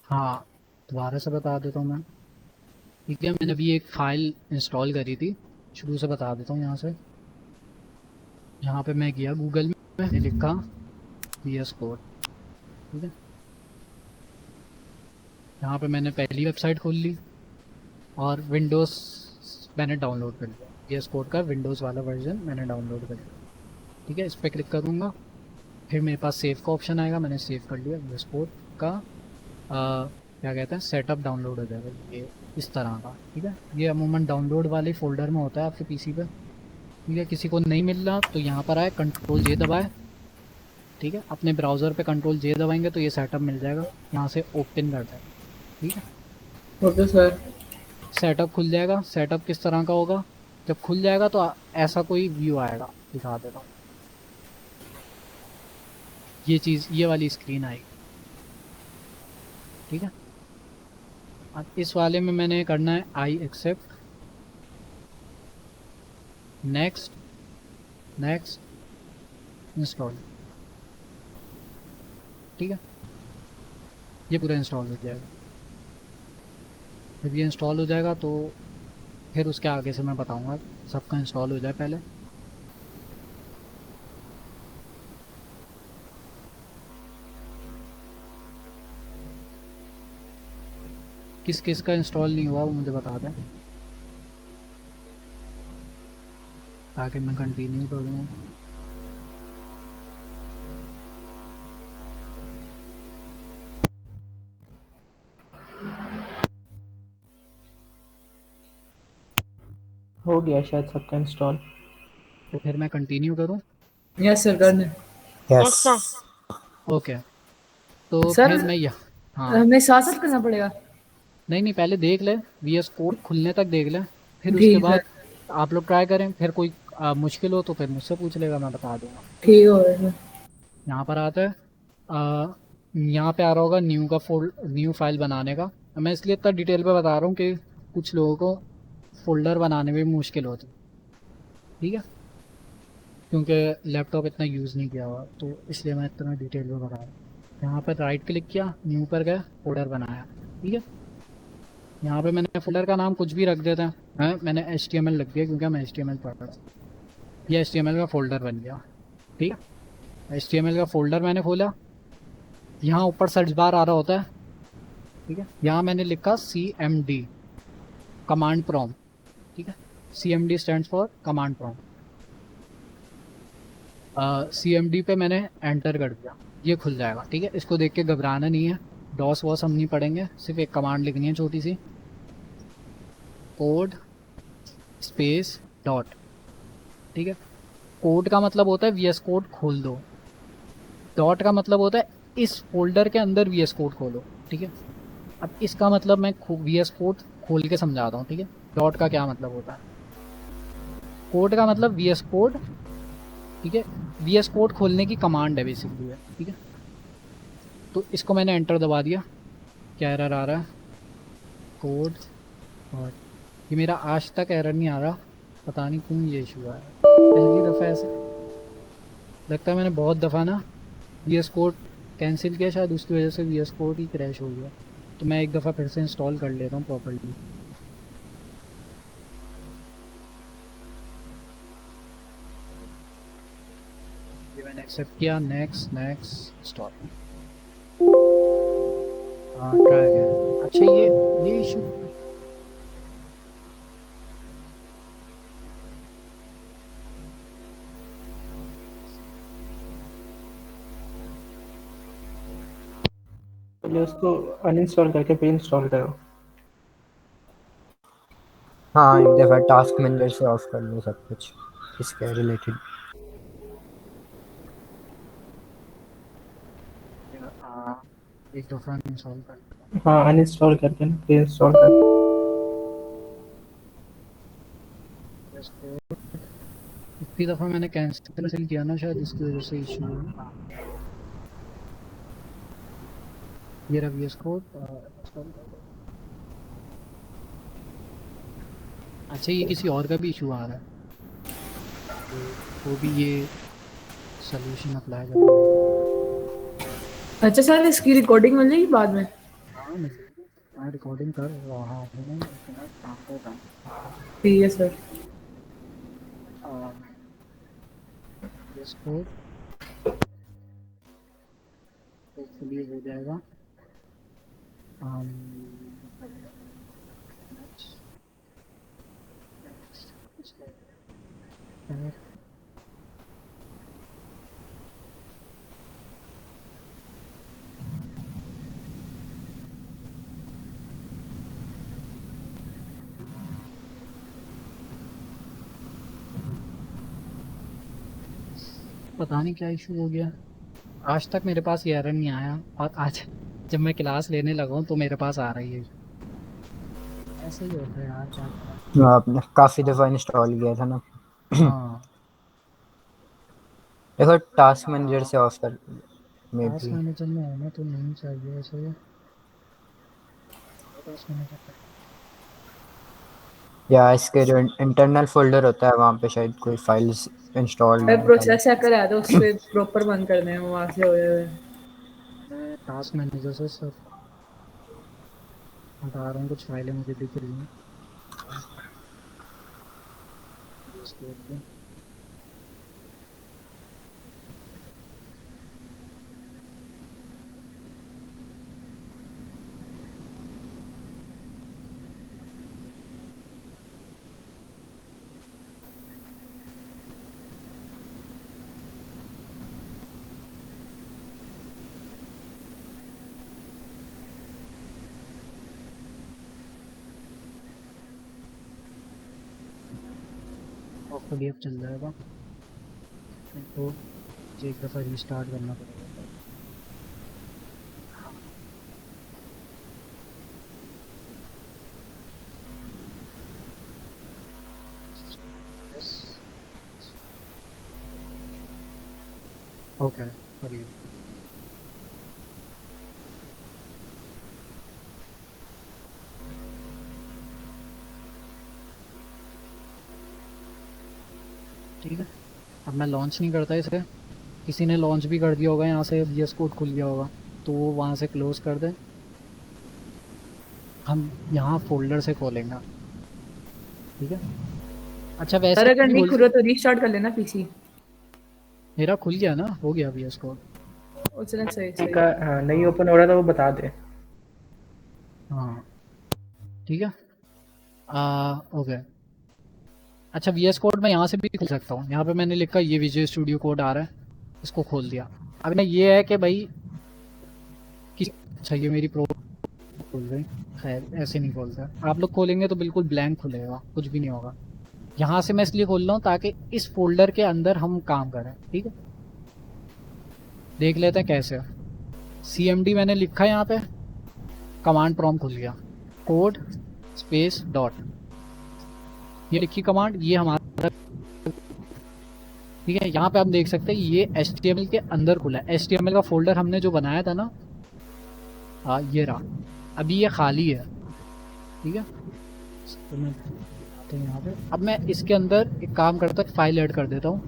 हाँ, दोबारा से बता देता हूँ मैं। ठीक है, मैंने अभी एक फ़ाइल इंस्टॉल करी थी, शुरू से बता देता हूँ। यहाँ से, यहाँ पे मैं गया गूगल में, मैंने लिखा VS कोड। ठीक है, यहाँ पे मैंने पहली वेबसाइट खोल ली और विंडोज़ मैंने डाउनलोड कर लिया। VS कोड का विंडोज़ वाला वर्जन मैंने डाउनलोड कर लिया। ठीक है, इस पर क्लिक करूँगा, फिर मेरे पास सेव का ऑप्शन आएगा, मैंने सेव कर लिया VS कोड का क्या कहते हैं सेटअप डाउनलोड हो जाएगा ये इस तरह का, ठीक है। ये अमूमन डाउनलोड वाले फोल्डर में होता है आपके पीसी पे, ठीक है। किसी को नहीं मिल रहा तो यहाँ पर आए, कंट्रोल जे दबाए, ठीक है। अपने ब्राउज़र पे कंट्रोल जे दबाएंगे तो ये सेटअप मिल जाएगा, यहाँ से ओपन कर दें, ठीक है। Okay sir. सेटअप खुल जाएगा। सेटअप किस तरह का होगा, जब खुल जाएगा तो ऐसा कोई व्यू आएगा, दिखा देता हूँ। ये चीज़, ये वाली स्क्रीन आएगी, ठीक है। अब इस वाले में मैंने करना है I accept, next, next, install, ठीक है। ये पूरा इंस्टॉल हो जाएगा। जब ये इंस्टॉल हो जाएगा तो फिर उसके आगे से मैं बताऊंगा, सबका इंस्टॉल हो जाए पहले। किस किस का इंस्टॉल नहीं हुआ वो मुझे बता दें ताकि मैं कंटिन्यू करूँ। हो गया शायद सबका इंस्टॉल। तो फिर मैं कंटिन्यू करूँ। यस सर कर दें। यस ओके, तो सर फिर मैं यहाँ, हाँ हमें साथ साथ करना पड़ेगा। नहीं नहीं, पहले देख ले VS कोड खुलने तक देख ले, फिर उसके ठीक बाद है। आप लोग ट्राई करें। फिर कोई मुश्किल हो तो फिर मुझसे पूछ लेगा, मैं बता दूंगा। ठीक हो गया सर। यहाँ पर आता है, यहाँ पे आ रहा होगा न्यू फाइल बनाने का। मैं इसलिए इतना डिटेल पे बता रहा हूँ कि कुछ लोगों को फोल्डर बनाने में भी मुश्किल होती, ठीक है, क्योंकि लैपटॉप इतना यूज़ नहीं किया हुआ, तो इसलिए मैं इतना डिटेल में बता रहा हूँ। यहाँ पर राइट क्लिक किया, न्यू पर गया, फोल्डर बनाया, ठीक है। यहाँ पे मैंने फोल्डर का नाम कुछ भी रख देता है, मैंने HTML लग दिया क्योंकि मैं HTML पढ़ रहा हूँ। ये HTML का फोल्डर बन गया, ठीक है। HTML का फोल्डर मैंने खोला, यहाँ ऊपर सर्च बार आ रहा होता है, ठीक है। यहाँ मैंने लिखा CMD, कमांड प्रॉम्प्ट, ठीक है। CMD stands for command prompt. CMD पे मैंने एंटर कर दिया, ये खुल जाएगा, ठीक है। इसको देख के घबराना नहीं है, डॉस वॉस हम नहीं पढ़ेंगे, सिर्फ एक कमांड लिखनी है छोटी सी, कोड स्पेस डॉट, ठीक है। कोड का मतलब होता है VS कोड खोल दो, डॉट का मतलब होता है इस फोल्डर के अंदर VS कोड खोलो, ठीक है। अब इसका मतलब मैं VS कोड खोल के समझाता हूँ, ठीक है। डॉट का क्या मतलब होता है, कोड का मतलब VS कोड, ठीक है। VS कोड खोलने की कमांड है बेसिकली है, ठीक है। तो इसको मैंने एंटर दबा दिया, क्या एरर आ रहा है, कोड, और ये मेरा आज तक एरर नहीं आ रहा, पता नहीं क्यों ये इशू आ रहा है। पहली दफ़ा ऐसे लगता है मैंने बहुत दफ़ा ना VS कोड कैंसिल किया, शायद उसकी वजह से VS कोड ही क्रैश हो गया। तो मैं एक दफ़ा फिर से इंस्टॉल कर लेता हूँ प्रॉपर्ली। ये मैंने एक्सेप्ट किया, नेक्स्ट नेक्स्ट इंस्टॉल, हाँ ट्राई अगेन। अच्छा ये इशू, पहले उसको अनइंस्टॉल करके फिर इंस्टॉल करो। हाँ एक दफ़ा टास्क मैनेजर से ऑफ कर लो सब कुछ इसके रिलेटेड। एक दफ़ा इंस्टॉल कर, हाँ अनइंस्टॉल करके ना फिर इंस्टॉल कर। इतनी दफ़ा मैंने कैंसिल किया ना, शायद इसकी वजह से इशू है। ये रहा VS कोड। अच्छा ये किसी और का भी इशू आ रहा है, तो वो भी ये सोल्यूशन अप्लाई कर। अच्छा सर इसकी रिकॉर्डिंग मिलेगी बाद में। हाँ मैं रिकॉर्डिंग कर रहा हूँ, काम कर रहा हूँ। ठीक है सर। इसको होपफुली हो जाएगा। पता नहीं क्या इशू हो गया, आज तक मेरे पास ये एरर नहीं आया, और आज जब मैं क्लास लेने लगा हूँ तो मेरे पास आ रही है। ऐसे ही होता है यार, क्या करें। आपने काफ़ी दफ़ा इंस्टॉल किया था ना। हाँ, देखो टास्क मैनेजर से ऑफ कर मे टास्क भी। मैनेजर में होना तो नहीं चाहिए ऐसे। टास्क मैनेजर या इसके जो इंटरनल फोल्डर होता है वहाँ पे शायद कोई फाइल्स इंस्टॉल मैं नहीं है। प्रोसेस हैकर आया था, उससे प्रॉपर बंद करने हैं वहाँ से हुए हुए। टास्क मैनेजर से सब हटा रहा हूँ, कुछ फाइलें मुझे दिख रही हैं। हॉपफुली अब चल जाएगा, तो मुझे एक दफ़ा रीस्टार्ट करना पड़ेगा। ओके, करिए। ठीक है, अब मैं लॉन्च नहीं करता इसे। किसी ने लॉन्च भी कर दिया होगा, यहाँ से VS कोड खुल गया होगा तो वो वहाँ से क्लोज़ कर दें। हम यहाँ फोल्डर से खोलेंगे, ठीक है। अच्छा वैसे सर अगर भी नहीं खुला तो रीस्टार्ट कर लेना पीसी। मेरा खुल गया ना, हो गया VS कोड। चलें, सही किसी सही। का नहीं ओपन हो रहा था वो बता दे। हाँ ठीक है, ओके। अच्छा VS कोड मैं यहाँ से भी खोल सकता हूँ, यहाँ पे मैंने लिखा ये विजुअल स्टूडियो कोड आ रहा है, इसको खोल दिया। अब ना ये है कि भाई अच्छा ये मेरी प्रो खोल गई। खैर ऐसे नहीं खोलता, आप लोग खोलेंगे तो बिल्कुल ब्लैंक खुलेगा, कुछ भी नहीं होगा। यहाँ से मैं इसलिए खोल रहा हूँ ताकि इस फोल्डर के अंदर हम काम करें, ठीक है। देख लेते हैं कैसे। CMD मैंने लिखा है यहाँ पे, कमांड प्रॉम्प्ट खुल गया, कोड स्पेस डॉट, ये लिखी कमांड, ये हमारा ठीक है। यहाँ पे आप देख सकते हैं ये HTML के अंदर खुला है। HTML का फोल्डर हमने जो बनाया था ना, हाँ ये रहा, अभी ये खाली है, ठीक है। तो मैं आते हैं यहाँ पे, अब मैं इसके अंदर एक काम करता हूँ, फाइल ऐड कर देता हूँ,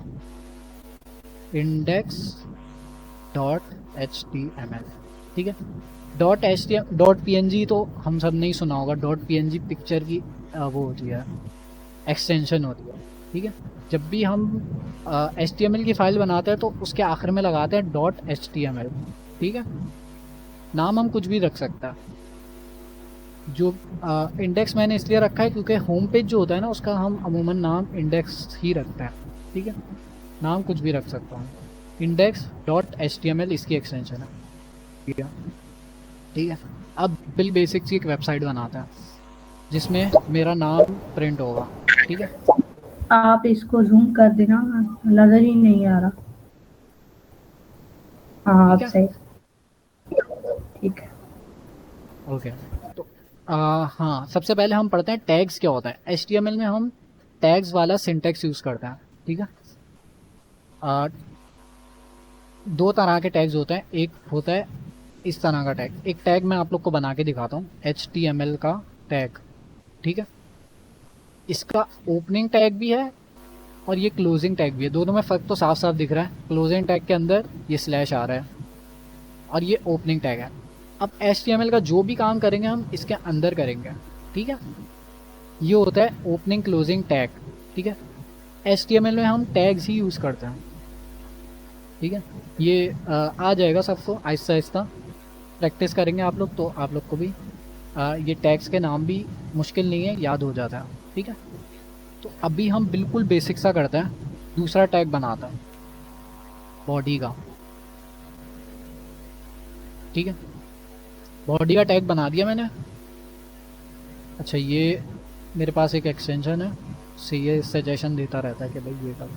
index.html, ठीक है। .png तो हम सब नहीं सुना होगा, .png पिक्चर की वो होती है, एक्सटेंशन होती है, ठीक है। जब भी हम HTML की फाइल बनाते हैं तो उसके आखिर में लगाते हैं .html, ठीक है। नाम हम कुछ भी रख सकता है। जो इंडेक्स मैंने इसलिए रखा है क्योंकि होम पेज जो होता है ना उसका हम अमूमन नाम इंडेक्स ही रखते हैं, ठीक है। नाम कुछ भी रख सकता हूँ, index.html इसकी एक्सटेंशन है, ठीक है। ठीक है, अब बिल बेसिक्स की एक वेबसाइट बनाता है जिसमें मेरा नाम प्रिंट होगा, ठीक है। आप इसको जूम कर देना, नजर ही नहीं आ रहा। हाँ अब ठीक है? सही, ठीक है। ओके, तो हाँ सबसे पहले हम पढ़ते हैं टैग्स क्या होता है। HTML में हम टैग्स वाला सिंटेक्स यूज़ करते हैं, ठीक है। दो तरह के टैग्स होते हैं, एक होता है इस तरह का टैग, एक टैग मैं आप लोग को बना के दिखाता हूँ, HTML का टैग, ठीक है। इसका ओपनिंग टैग भी है और ये क्लोजिंग टैग भी है, दोनों में फ़र्क तो साफ साफ दिख रहा है। क्लोजिंग टैग के अंदर ये स्लैश आ रहा है और ये ओपनिंग टैग है। अब HTML का जो भी काम करेंगे हम इसके अंदर करेंगे, ठीक है। ये होता है ओपनिंग क्लोजिंग टैग, ठीक है। HTML में हम टैग्स ही यूज़ करते हैं, ठीक है। ये आ जाएगा सबको, आहिस्ता आहिस्ता प्रैक्टिस करेंगे आप लोग तो आप लोग को भी ये टैग्स के नाम भी मुश्किल नहीं है, याद हो जाता है, ठीक है। तो अभी हम बिल्कुल बेसिक सा करते हैं, दूसरा टैग बनाता है बॉडी का, ठीक है। बॉडी का टैग बना दिया मैंने। अच्छा ये मेरे पास एक एक्सटेंशन है, से ये सजेशन देता रहता है कि भाई ये कर,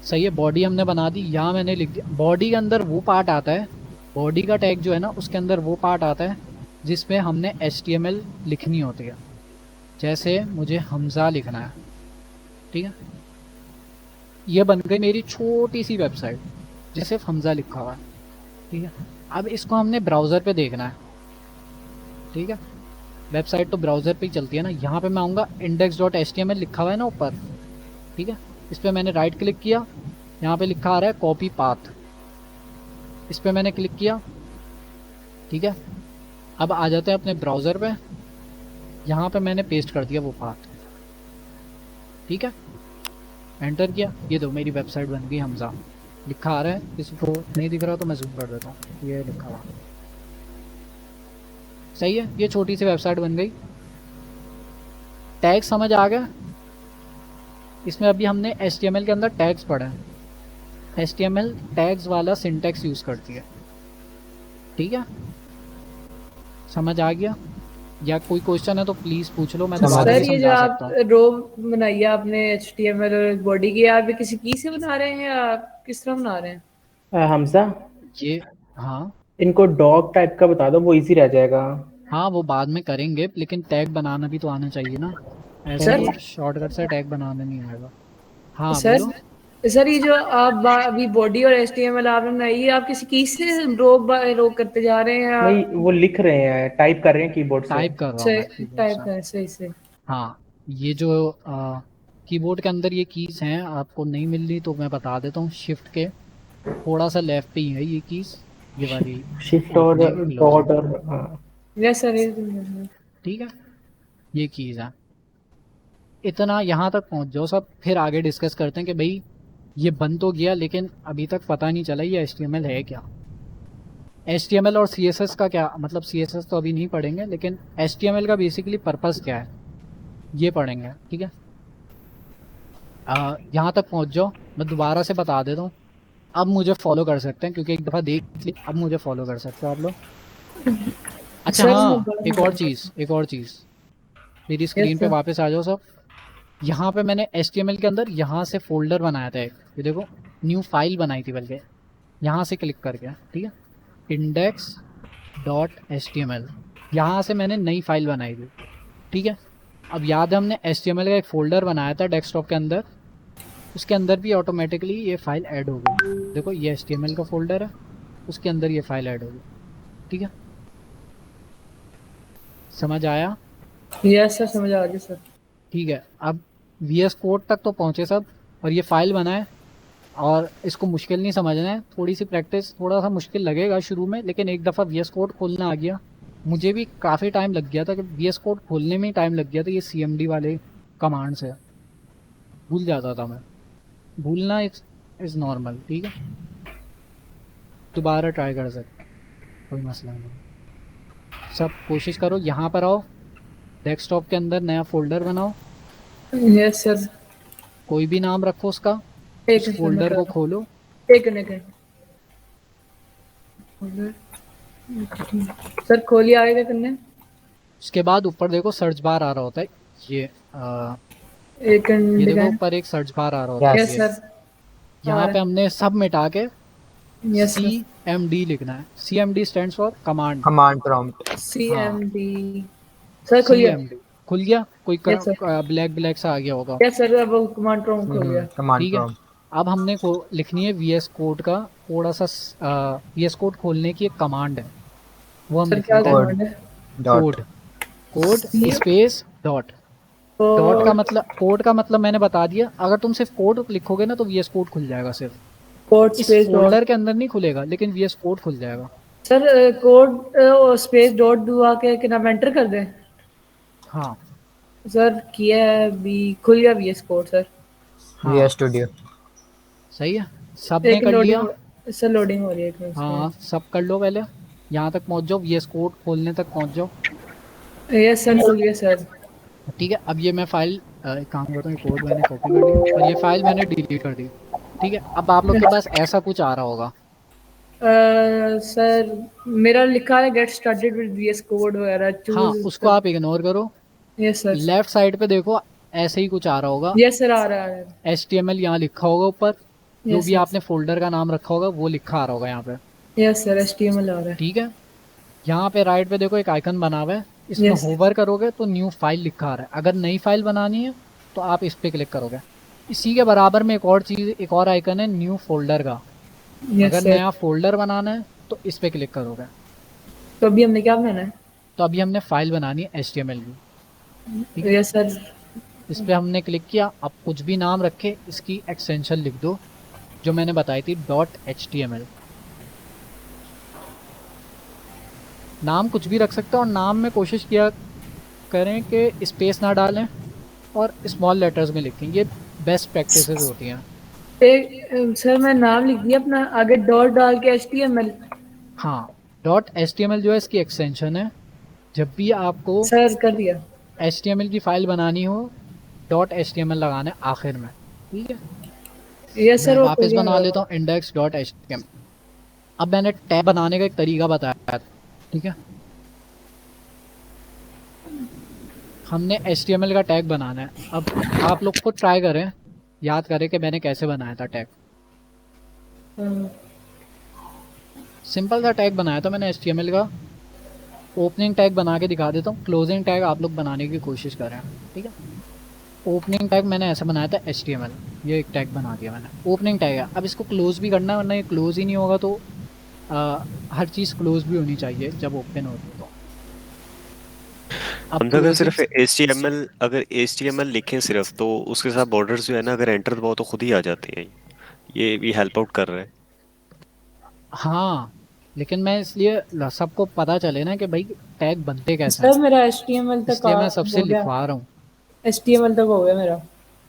सही है, बॉडी हमने बना दी, यहाँ मैंने लिख दिया। बॉडी के अंदर वो पार्ट आता है, बॉडी का टैग जो है ना उसके अंदर वो पार्ट आता है जिसमें हमने HTML लिखनी होती है। जैसे मुझे हमज़ा लिखना है, ठीक है, ये बन गई मेरी छोटी सी वेबसाइट जिसमें सिर्फ हमज़ा लिखा हुआ है, ठीक है। अब इसको हमने ब्राउज़र पे देखना है, ठीक है, वेबसाइट तो ब्राउज़र पे ही चलती है ना। यहाँ पे मैं आऊँगा, index.html लिखा हुआ है ना ऊपर, ठीक है, इस पर मैंने राइट क्लिक किया, यहाँ पे लिखा आ रहा है कॉपी पाथ, इस पर मैंने क्लिक किया, ठीक है। अब आ जाते हैं अपने ब्राउज़र पे, यहाँ पे मैंने पेस्ट कर दिया वो पाथ, ठीक है, एंटर किया, ये दो मेरी वेबसाइट बन गई, हमज़ा लिखा आ रहा है। किसी को नहीं दिख रहा तो मैं जूम कर देता हूँ, ये लिखा हुआ, सही है, ये छोटी सी वेबसाइट बन गई। टैग समझ आ गया? इसमें अभी हमने HTML के अंदर टैग्स पढ़े हैं, HTML टैग्स वाला सिंटैक्स यूज़ करती है, ठीक है, समझ आ गया? या कोई क्वेश्चन है तो प्लीज़ पूछ लो, मैं दोबारा सर भी ये जो समझा आप सकता हूँ। रो बनाई है आपने HTML और बॉडी की, आप ये किसी की से बना रहे हैं या किस तरह बना रहे हैं? हमजा, ये हाँ इनको डॉग टाइप का बता दो, वो इजी रह जाएगा। हाँ, वो बाद में करेंगे, लेकिन टैग बनाना भी तो आना चाहिए ना, ऐसे सर? शॉर्टकट से टैग बनाना नहीं आएगा। हाँ सर बोलो। सर ये जो आप अभी बॉडी और HTML आपने बनाई है, आप किसी की से रो करते जा रहे हैं? नहीं, वो लिख रहे हैं, टाइप कर रहे हैं कीबोर्ड से। टाइप कर रहा हूँ मैं सही कीबोर्ड टाइप से। करें, सही से। हाँ, ये जो कीबोर्ड के अंदर ये कीज़ हैं, आपको नहीं मिल रही तो मैं बता देता हूँ, शिफ्ट के थोड़ा सा लेफ्ट पे ही है ये कीज़, ये वाली शिफ्ट और डॉट और हाँ। यस सर, ठीक है, ये कीज़ है। इतना यहाँ तक पहुँच जाओ सब, फिर आगे डिस्कस करते हैं कि भाई ये बन तो गया लेकिन अभी तक पता नहीं चला ये HTML है क्या। HTML और CSS का क्या मतलब, CSS तो अभी नहीं पढ़ेंगे, लेकिन HTML का बेसिकली पर्पस क्या है ये पढ़ेंगे, ठीक है। यहाँ तक पहुँच जाओ, मैं दोबारा से बता देता हूँ। अब मुझे फॉलो कर सकते हैं क्योंकि एक दफ़ा देख ली, अब मुझे फॉलो कर सकते हो आप लोग। अच्छा सर, हाँ, मैं एक और चीज़ मेरी स्क्रीन पे सर। वापस आ जाओ सब। यहाँ पे मैंने HTML के अंदर यहाँ से फोल्डर बनाया था एक, ये देखो, न्यू फाइल बनाई थी बल्कि, यहाँ से क्लिक करके, ठीक है, index.html, यहाँ से मैंने नई फाइल बनाई थी, ठीक है। अब याद है हमने HTML का एक फ़ोल्डर बनाया था डेस्कटॉप के अंदर, उसके अंदर भी ऑटोमेटिकली ये फाइल ऐड हो गई। देखो ये HTML का फ़ोल्डर है, उसके अंदर ये फाइल ऐड हो गई, ठीक है, समझ आया? यस सर, समझ आ गया सर। ठीक है, अब VS कोड तक तो पहुँचे सब, और ये फाइल बनाए, और इसको मुश्किल नहीं समझना है, थोड़ी सी प्रैक्टिस, थोड़ा सा मुश्किल लगेगा शुरू में, लेकिन एक दफ़ा VS कोड खोलना आ गया, मुझे भी काफ़ी टाइम लग गया था कि VS कोड खोलने में ही टाइम लग गया था, ये CMD वाले कमांड से भूल जाता था मैं, भूलना इज़ नॉर्मल, ठीक है, दोबारा ट्राई कर सकते, कोई मसला नहीं। सब कोशिश करो, यहाँ पर आओ, डेस्कटॉप के अंदर नया फोल्डर बनाओ, यस सर, कोई भी नाम रखो उसका, एक उस फोल्डर को खोलो, एक मिनट सर, खोलिए, आगे क्या करना है? उसके बाद ऊपर देखो सर्च बार आ रहा होता है, ये एक ये देखो मिनट। ऊपर एक सर्च बार आ रहा होता है, यस ये सर, यहाँ पे हमने सब मिटा के यस सर, CMD लिखना है। CMD stands for command, command prompt. CMD। Sir खोलिए। CMD खुल गया, कोई Yes, sir. ब्लैक सा आ गया होगा, यस सर, अब कमांड प्रॉम्प्ट खोल गया। कमांड ठीक है। प्रॉम्प्ट। अब हमने को लिखनी है VS कोड का थोड़ा सा VS कोड खोलने की एक कमांड है, वो हम सर लिख क्या लेते हैं, कमांड है? Dot. Code space dot. Dot का मतलब मैंने बता दिया, अगर तुम सिर्फ कोड लिखोगे ना तो VS कोड खुल जाएगा, सिर्फ कोड इस स्पेस डॉट। फोल्डर के अंदर नहीं खुलेगा, लेकिन VS कोड खुल जाएगा। सर कोड स्पेस डॉट दुआ के नाम एंटर कर दें। हाँ सर किया है, भी खुल गया VS कोड सर। हाँ VS स्टूडियो। सही है, सबने एक कर लिया। लोडिंग, सर लोडिंग हो रही है एक मिनट। हाँ सब कर लो, पहले यहाँ तक पहुँच जाओ, VS कोड खोलने तक पहुँच जाओ। यस सर, खुल गया सर। ठीक है, अब ये मैं फाइल एक काम करता हूँ, कोड मैंने कॉपी कर ली और ये फाइल मैंने डिलीट कर दी। ठीक है, अब आप लोग के पास ऐसा कुछ आ रहा होगा, सर मेरा लिखा है get started with VS code वगैरह। हाँ उसको आप इग्नोर करो। यस सर, लेफ्ट साइड पे देखो ऐसे ही कुछ आ रहा होगा, यस सर, आ रहा है। HTML यहाँ लिखा होगा ऊपर, जो Yes, भी yes. आपने फोल्डर का नाम रखा होगा वो लिखा आ रहा होगा यहाँ पे, यस सर, HTML आ रहा है। ठीक है। यहाँ पे राइट पे देखो एक आइकन बना हुआ है, इसमें Yes. होवर करोगे तो न्यू फाइल लिखा आ रहा है। अगर नई फाइल बनानी है तो आप इस पे क्लिक करोगे। इसी के बराबर में एक और चीज़, एक और आइकन है न्यू फोल्डर का। यस अगर सर। नया फोल्डर बनाना है तो इस पे क्लिक करोगे। तो अभी हमने क्या बनाना है? तो अभी हमने फाइल बनानी है HTML की, ठीक है। Yes sir. इस पे हमने क्लिक किया। अब कुछ भी नाम रखे, इसकी एक्सटेंशन लिख दो जो मैंने बताई थी .html। नाम कुछ भी रख सकते हो और नाम में कोशिश किया करें कि स्पेस ना डालें और स्मॉल लेटर्स में लिखें, ये बेस्ट प्रैक्टिसेस होती हैं। सर मैं नाम लिख दिया अपना, आगे डॉट डाल के HTML। हाँ, .html जो है इसकी एक्सटेंशन है। जब भी आपको सर कर दिया। HTML की फाइल बनानी हो .html लगाना है आखिर में, ठीक है। यस मैं सर, वो वापस बना लेता हूँ index.html। अब मैंने टैग बनाने का एक तरीका बताया था, ठीक है। हमने HTML का टैग बनाना है। अब आप लोग खुद ट्राई करें, याद करें कि मैंने कैसे बनाया था टैग। सिंपल सा टैग बनाया था मैंने HTML का। ओपनिंग टैग बना के दिखा देता हूँ, क्लोजिंग टैग आप लोग बनाने की कोशिश करें, ठीक है। ओपनिंग टैग मैंने ऐसा बनाया था HTML, ये एक टैग बना दिया मैंने, ओपनिंग टैग है। अब इसको क्लोज भी करना है, वरना ये क्लोज ही नहीं होगा। तो हर चीज़ क्लोज भी होनी चाहिए जब ओपन होती है। तो अब हमजा अगर closing- सिर्फ HTML लिखें सिर्फ, तो उसके साथ बॉर्डर्स जो है ना, अगर एंटर दबाओ तो खुद ही आ जाते हैं। ये भी हेल्प आउट कर रहा है। हाँ, लेकिन मैं इसलिए सबको पता चले ना कि भाई टैग बनते कैसे हैं, सर मेरा HTML तक इसलिए मैं सबसे हो गया। लिखवा रहा हूँ। HTML तक हो गया मेरा।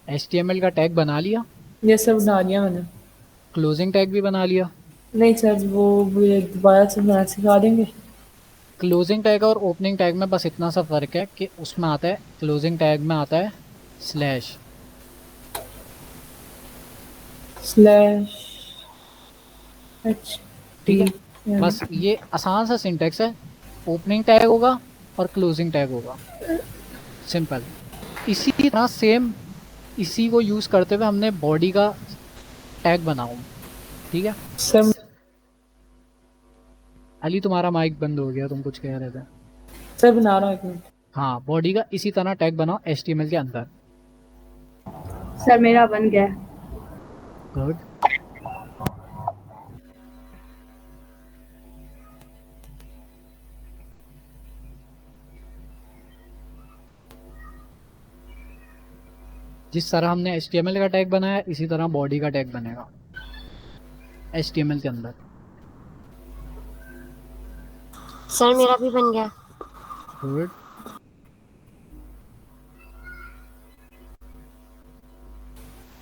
HTML का टैग बना लिया, ये सब बना लिया मैंने। क्लोजिंग टैग भी बना लिया। नहीं सर, वो मुझे दोबारा से बनाना सिखा देंगे। क्लोजिंग टैग और ओपनिंग टैग में बस इतना सा फ़र्क है कि उसमें आता है, क्लोजिंग टैग में आता है स्लैश। H ठीक है, बस ये आसान सा सिंटेक्स है। ओपनिंग टैग होगा और क्लोजिंग टैग होगा, सिंपल। इसी तरह सेम इसी को यूज़ करते हुए हमने बॉडी का टैग बनाऊँ, ठीक है। सर अली तुम्हारा माइक बंद हो गया, तुम कुछ कह रहे थे। सर बना रहा हूँ एक मिनट। हाँ, बॉडी का इसी तरह टैग बनाओ HTML के अंदर। सर मेरा बन गया। गुड। जिस तरह हमने HTML का टैग बनाया इसी तरह बॉडी का टैग बनेगा HTML के अंदर। सर मेरा भी बन गया। गुड।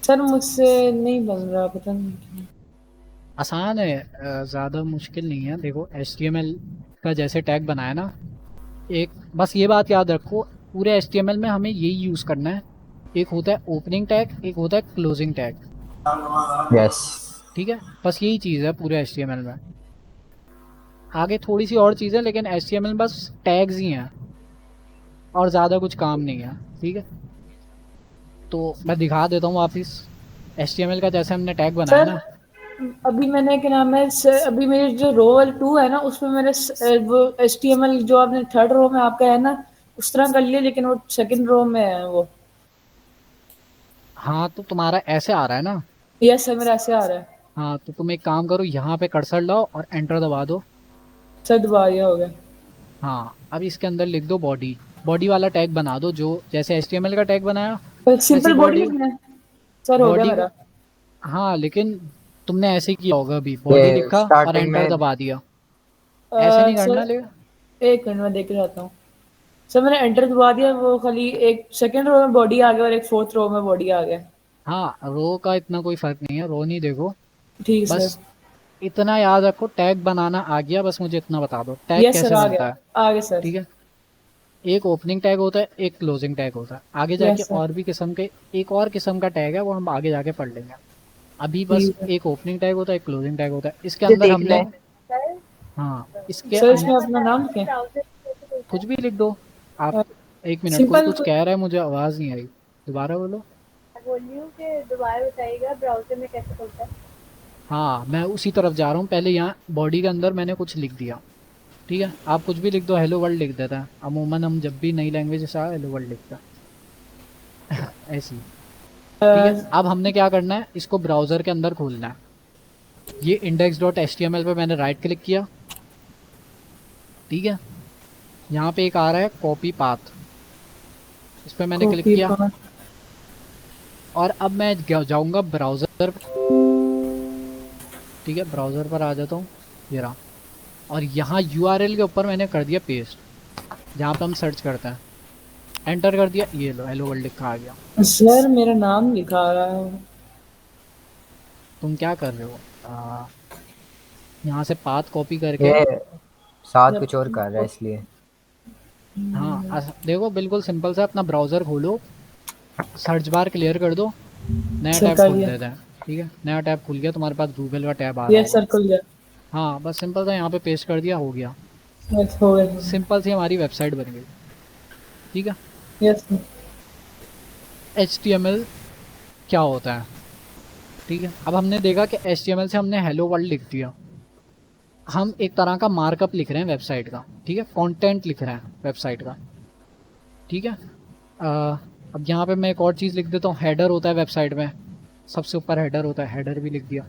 सर मुझसे नहीं बन रहा, पता नहीं क्यों। आसान है, ज़्यादा मुश्किल नहीं है। देखो HTML का जैसे टैग बनाया ना, एक बस ये बात याद रखो, पूरे HTML में हमें यही यूज़ करना है। एक होता है ओपनिंग टैग, एक होता है क्लोजिंग टैग, यस। ठीक है। बस यही चीज़ है पूरे HTML में। आगे थोड़ी सी और चीज़ें, लेकिन HTML बस टैग्स ही हैं और ज़्यादा कुछ काम नहीं है, ठीक है। तो मैं दिखा देता हूँ वापिस HTML का जैसे हमने टैग बनाया सर ना। अभी मैंने क्या नाम है सर, अभी मेरे जो रो 2 है ना, उसमें मेरे वो HTML जो आपने थर्ड रो में आपका है ना, उस तरह कर लिया, लेकिन वो सेकंड रो में है वो। हाँ, तो तुम्हारा ऐसे आ रहा है ना। यस सर, मेरा ऐसे आ रहा है। हाँ, तो तुम एक काम करो, यहाँ पे कर्सर लाओ और एंटर दबा दो। सर दोबारा हो गया। हाँ, अब इसके अंदर लिख दो बॉडी। बॉडी वाला टैग बना दो, जो जैसे HTML का टैग बनाया सिंपल बॉडी लिखना है। सर हो गया बॉडी। मेरा। हाँ, लेकिन तुमने ऐसे किया होगा, अभी बॉडी ये लिखा और स्टार्टिंग एंटर में दबा दिया। ऐसे नहीं करना, सर लेकिन एक मिनट में देख के आता हूँ। सर मैंने एंटर दबा दिया, वो खाली एक सेकंड रो में बॉडी आ गया और एक फोर्थ रो में बॉडी आ गया। हाँ, रो का इतना कोई फ़र्क नहीं है, रो नहीं देखो। ठीक है बस सर। इतना याद रखो, टैग बनाना आ गया, बस मुझे इतना बता दो टैग यस सर, कैसे आ बनता गया है, आ गया सर। ठीक है। एक ओपनिंग टैग होता है, एक क्लोजिंग टैग होता है। आगे जाके Yes, sir. और भी किस्म के, एक और किस्म का टैग है, वो हम आगे जाके पढ़ लेंगे। अभी बस ठीक है। एक ओपनिंग टैग होता है, एक क्लोजिंग टैग होता है। इसके ये अंदर देख हमने, लें। हाँ, इसके सर इसमें अपना नाम लिखें। कुछ भी लिख दो आप। एक मिनट, कोई सिंपल कुछ कह रहा है, मुझे आवाज़ नहीं आई, दोबारा बोलो। बोल रही हूँ कि दोबारा बताइएगा ब्राउजर में कैसे खुलता है। हाँ मैं उसी तरफ जा रहा हूँ। पहले यहाँ बॉडी के अंदर मैंने कुछ लिख दिया, ठीक है। आप कुछ भी लिख दो, हेलो वर्ल्ड लिख देता है। अमूमन हम जब भी नई लैंग्वेज से आए हेलो वर्ल्ड लिखता है ऐसी, ठीक है। अब हमने क्या करना है, इसको ब्राउज़र के अंदर खोलना है। ये index.html पे मैंने राइट क्लिक किया, ठीक है। यहाँ पे एक आ रहा है कॉपी पाथ, इस पर मैंने क्लिक किया और अब मैं जाऊँगा ब्राउज़र, ठीक है। ब्राउज़र पर आ जाता हूँ, ये रहा। और यहाँ URL के ऊपर मैंने कर दिया पेस्ट, जहाँ पे हम सर्च करते हैं। एंटर कर दिया, ये लो हेलो वर्ल्ड लिखा आ गया। सर मेरा नाम लिखा आ रहा है। तुम क्या कर रहे हो? यहाँ से पाथ कॉपी करके, ये साथ कुछ और कर रहा है इसलिए। हाँ देखो बिल्कुल सिंपल सा, अपना ब्राउज़र खोलो, सर्च बार क्लियर कर दो, नया सर टैब कर खोल लिया। देता है, ठीक है। नया टैब खुल गया, तुम्हारे पास गूगल का टैब आ रहा यस होगा। सर खुल गया। हाँ बस सिंपल सा यहाँ पे पेस्ट कर दिया, हो गया। यस हो गया। सिंपल सी हमारी वेबसाइट बन गई, ठीक है। यस HTML क्या होता है, ठीक है। अब हमने देखा कि HTML से हमने हेलो वर्ल्ड लिख दिया। हम एक तरह का मार्कअप लिख रहे हैं वेबसाइट का, ठीक है। कंटेंट लिख रहे हैं वेबसाइट का, ठीक है। अब यहाँ पे मैं एक और चीज़ लिख देता हूँ। हेडर होता है वेबसाइट में, सबसे ऊपर हेडर होता है, हेडर भी लिख दिया।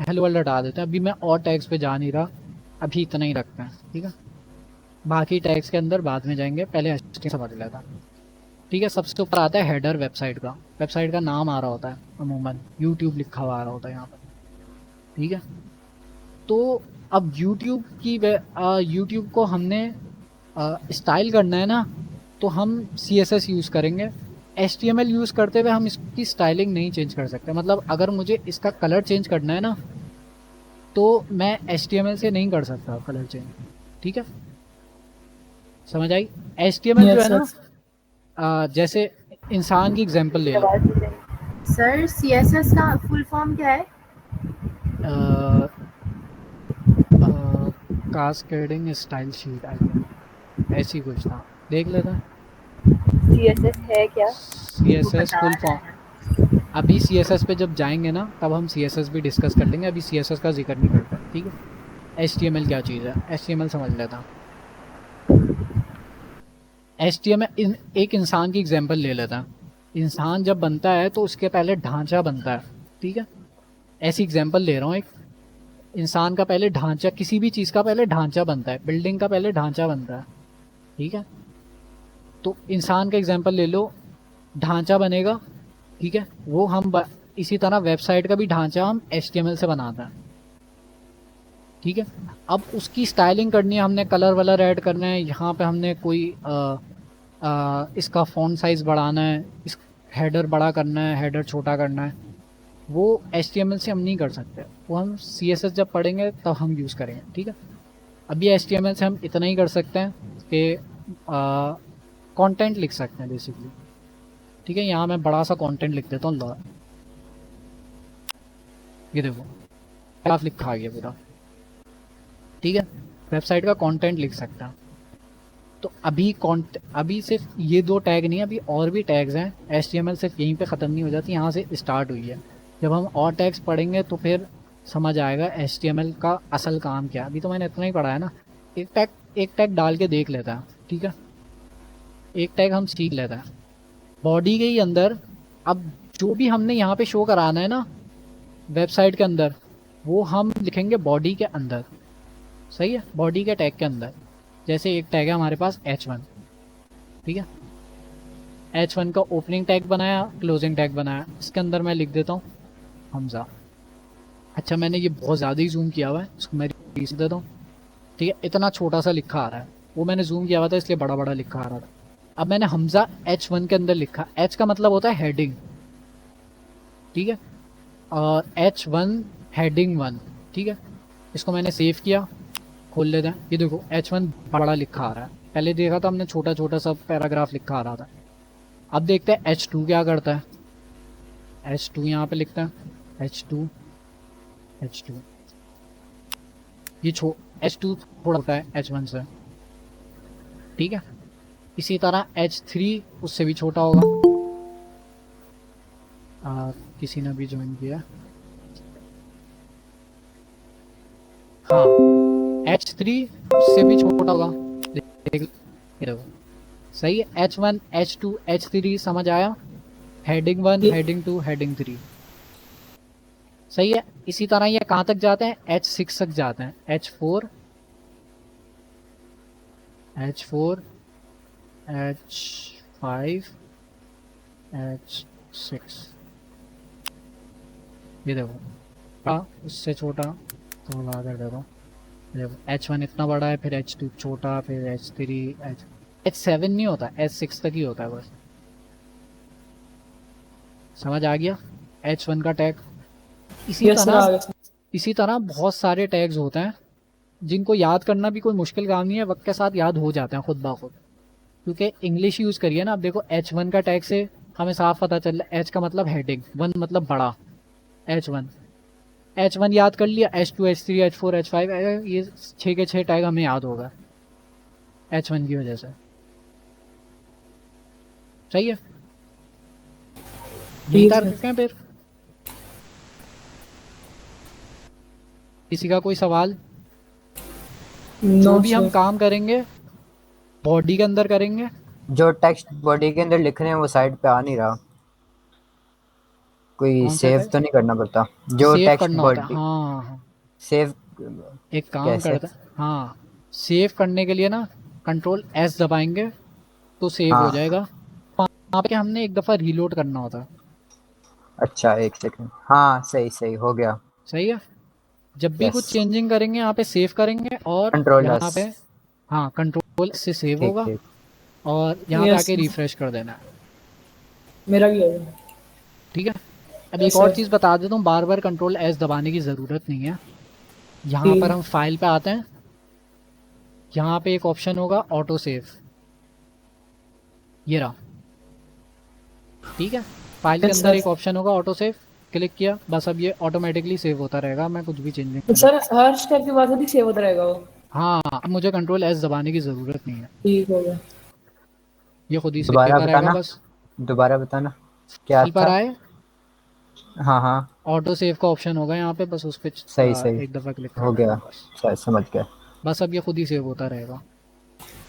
हेलो वर्ल्ड हटा देते हैं। अभी मैं और टैग्स पे जा नहीं रहा, अभी इतना ही रखते हैं, ठीक है। बाकी टैग्स के अंदर बाद में जाएंगे, पहले HTML समझ लेता, ठीक है। सबसे ऊपर आता है हेडर वेबसाइट का, वेबसाइट का नाम आ रहा होता है, अमूमन YouTube लिखा हुआ आ रहा होता है यहाँ पर, ठीक है। तो अब YouTube को हमने स्टाइल करना है ना, तो हम CSS यूज़ करेंगे। HTML यूज़ करते हुए हम इसकी स्टाइलिंग नहीं चेंज कर सकते। मतलब अगर मुझे इसका कलर चेंज करना है ना, तो मैं HTML से नहीं कर सकता कलर चेंज, ठीक है। समझ आई? HTML जो है ना, जैसे इंसान की एग्जांपल ले लो। सर CSS का फुल फॉर्म क्या है? कास्केडिंग स्टाइल शीट ऐसी कुछ था, देख लेता है। CSS है क्या? CSS फुल फॉर्म, अभी CSS पे जब जाएंगे ना, तब हम CSS भी डिस्कस कर लेंगे। अभी CSS का जिक्र नहीं करते, ठीक है। HTML क्या चीज़ है, HTML समझ लेता। HTML एक इंसान की एग्जांपल ले लेता। इंसान जब बनता है तो उसके पहले ढांचा बनता है, ठीक है। ऐसी एग्जांपल ले रहा हूँ एक। इंसान का पहले ढांचा, किसी भी चीज़ का पहले ढांचा बनता है, बिल्डिंग का पहले ढांचा बनता है, ठीक है। तो इंसान का एग्जांपल ले लो, ढांचा बनेगा, ठीक है। वो हम इसी तरह वेबसाइट का भी ढांचा हम HTML से बनाते हैं, ठीक है। अब उसकी स्टाइलिंग करनी है, हमने कलर वलर ऐड करना है। यहाँ पे हमने कोई इसका फ़ॉन्ट साइज़ बढ़ाना है, इस हेडर बड़ा करना है, हेडर छोटा करना है, वो HTML से हम नहीं कर सकते। वो हम CSS जब पढ़ेंगे तब हम यूज़ करेंगे, ठीक है। अभी HTML से हम इतना ही कर सकते हैं कि कंटेंट लिख सकते हैं बेसिकली, ठीक है। यहाँ मैं बड़ा सा कंटेंट लिख देता हूँ, ये देखो ग्राफ लिखा आ गया पूरा, ठीक है। वेबसाइट का कंटेंट लिख सकते हैं। तो अभी सिर्फ ये 2 टैग नहीं है, अभी और भी टैग्स हैं। HTML सिर्फ यहीं पे ख़त्म नहीं हो जाती, यहाँ से स्टार्ट हुई है। जब हम और टैग्स पढ़ेंगे तो फिर समझ आएगा HTML का असल काम क्या है। अभी तो मैंने इतना ही पढ़ा है ना। एक टैग डाल के देख लेता है, ठीक है। एक टैग हम सीख लेता है बॉडी के ही अंदर। अब जो भी हमने यहाँ पे शो कराना है ना वेबसाइट के अंदर, वो हम लिखेंगे बॉडी के अंदर, सही है, बॉडी के टैग के अंदर। जैसे एक टैग है हमारे पास H1, ठीक है। H1 का ओपनिंग टैग बनाया, क्लोजिंग टैग बनाया। इसके अंदर मैं लिख देता हूँ हमजा। अच्छा मैंने ये बहुत ज़्यादा ही जूम किया हुआ है, इसको मैं रिपीट देता हूँ, ठीक है। इतना छोटा सा लिखा आ रहा है, वो मैंने जूम किया हुआ था इसलिए बड़ा बड़ा लिखा आ रहा था। अब मैंने हमजा H1 के अंदर लिखा। H का मतलब होता है हेडिंग, ठीक है। और H1 हेडिंग 1, ठीक है। इसको मैंने सेव किया, खोल लेते हैं। ये देखो H1 बड़ा लिखा आ रहा है। पहले देखा था हमने छोटा छोटा सा पैराग्राफ लिखा आ रहा था। अब देखते हैं H2 क्या करता है। H2 यहाँ पे लिखते हैं H2 ये H2 थोड़ा होता है H1 से, ठीक है। इसी तरह H3 उससे भी छोटा होगा, किसी ने भी ज्वाइन किया। हाँ H3 से भी छोटा होगा, देख ये देखो सही है। H1 H2 H3 समझ आया। हेडिंग 1 हेडिंग 2 हेडिंग 3 सही है। इसी तरह ये कहाँ तक जाते हैं, H6 तक जाते हैं। H4 H4 H5 H6 ये देखो। हाँ उससे छोटा तो ला कर देखो, देखो H1 इतना बड़ा है, फिर H2 छोटा, फिर H3 H7 नहीं होता, H6 तक ही होता है बस। समझ आ गया H1 का टैग। यस सर, आ गया सर। इसी तरह बहुत सारे टैग्स होते हैं जिनको याद करना भी कोई मुश्किल काम नहीं है, वक्त के साथ याद हो जाते हैं खुद ब खुद, क्योंकि इंग्लिश यूज़ करिए ना। अब देखो H1 का टैग से हमें साफ पता चल रहा है, H का मतलब हेडिंग, 1 मतलब बड़ा, H1 याद कर लिया, H2 H3 H4 H5 ये 6 के 6 टैग हमें याद होगा H1 की वजह से। सही है, ठीक कर है। सकते हैं फिर। किसी का कोई सवाल? जो नो भी हम सर। काम करेंगे बॉडी के अंदर करेंगे। जो टेक्स्ट बॉडी के अंदर लिख रहे हैं वो साइड पे आ नहीं रहा, कोई कौन सा सेव टैग तो नहीं करना पड़ता जो सेव टेक्स्ट करना होता है? बॉडी हाँ हाँ, सेव एक काम कैसे? करता है, हाँ सेव करने के लिए ना कंट्रोल S दबाएंगे तो सेव हो हाँ जाएगा। वहाँ पे हमने एक दफ़ा रीलोड करना होता है। अच्छा, एक सेकंड, हाँ सही सही हो गया। सही है, जब भी कुछ यस, चेंजिंग करेंगे यहाँ पे सेव करेंगे और कंट्रोल यहाँ एस। पे हाँ कंट्रोल से सेव ठीक होगा ठीक। और यहाँ पे यस आके रिफ्रेश कर देना है। मेरा भी आ गया। ठीक है, अब एक यस और सर। चीज़ बता देता हूँ, बार बार कंट्रोल S दबाने की ज़रूरत नहीं है। यहाँ ठीक। पर हम फाइल पे आते हैं, यहाँ पे एक ऑप्शन होगा ऑटो सेव, ये रहा। ठीक है, फाइल के Yes, अंदर sir. एक ऑप्शन होगा ऑटो सेव, क्लिक किया बस, अब ये ऑटोमेटिकली सेव होता रहेगा, मैं कुछ भी चेंज नहीं तो करूँगा। सर हर स्टेप के बाद ही सेव होता रहेगा वो। हाँ अब मुझे कंट्रोल S दबाने की ज़रूरत नहीं है, ठीक हो गया। ये खुद ही सेव दोबारा होता रहेगा बताना, बस। दोबारा बताना क्या फाइल पर था? आए, हाँ हाँ ऑटो सेव का ऑप्शन होगा यहाँ पे, बस उस पर सही सही एक दफ़ा क्लिक हो कर गया, देना बस। समझ गया। बस अब ये खुद ही सेव होता रहेगा।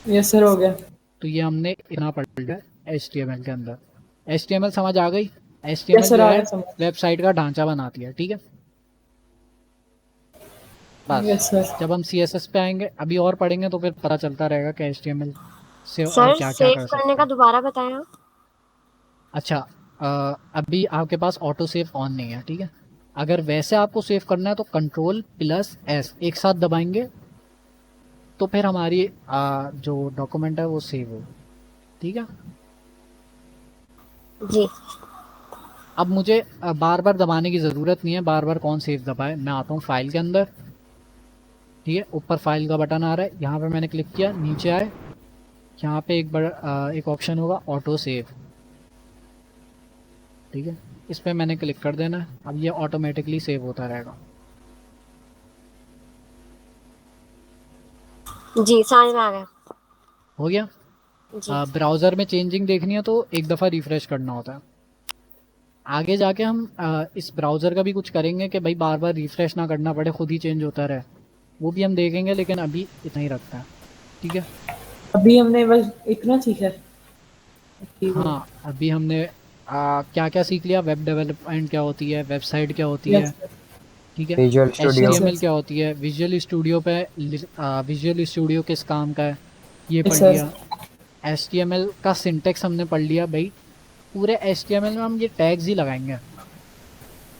यस सर, हो गया। तो ये हमने इतना पढ़ लिया HTML के अंदर। HTML समझ आ गई? यस HTML सर, जो आ है गया समझ। वेबसाइट का ढांचा बनाती है। ठीक है, बस यस सर। जब हम CSS पे आएंगे अभी और पढ़ेंगे तो फिर पता चलता रहेगा कि HTML से और सर क्या क्या सेव कर करने सकते का हैं। दोबारा बताया। अच्छा अभी आपके पास ऑटो सेव ऑन नहीं है। ठीक है, अगर वैसे आपको सेव करना है तो Ctrl+S एक साथ दबाएंगे तो फिर हमारी जो डॉक्यूमेंट है वो सेव हो। ठीक है, जी अब मुझे बार बार दबाने की ज़रूरत नहीं है, बार बार कौन सेव दबाए। मैं आता हूँ फाइल के अंदर। ठीक है, ऊपर फाइल का बटन आ रहा है, यहाँ पे मैंने क्लिक किया, नीचे आए, यहाँ पे एक ऑप्शन होगा ऑटो सेव। ठीक है, इस पर मैंने क्लिक कर देना है, अब ये ऑटोमेटिकली सेव होता रहेगा। जी समझ में आ गया। हो गया। जी ब्राउज़र में चेंजिंग देखनी है तो एक दफ़ा रिफ़्रेश करना होता है। आगे जाके हम इस ब्राउज़र का भी कुछ करेंगे कि भाई बार बार रिफ़्रेश ना करना पड़े, खुद ही चेंज होता रहे, वो भी हम देखेंगे, लेकिन अभी इतना ही रखता है। ठीक है, अभी हमने बस इतना सीखा है। ठीक है। हाँ अभी हमने क्या क्या सीख लिया, वेब डेवलपमेंट क्या होती है, वेबसाइट क्या होती यस है। सर। ठीक है, विजुअल स्टूडियो। HTML क्या होती है, विजुअल स्टूडियो पे विजुअल स्टूडियो किस काम का है ये यस पढ़ सर। लिया। HTML का सिंटेक्स हमने पढ़ लिया, भाई पूरे HTML में हम ये टैग्स ही लगाएंगे।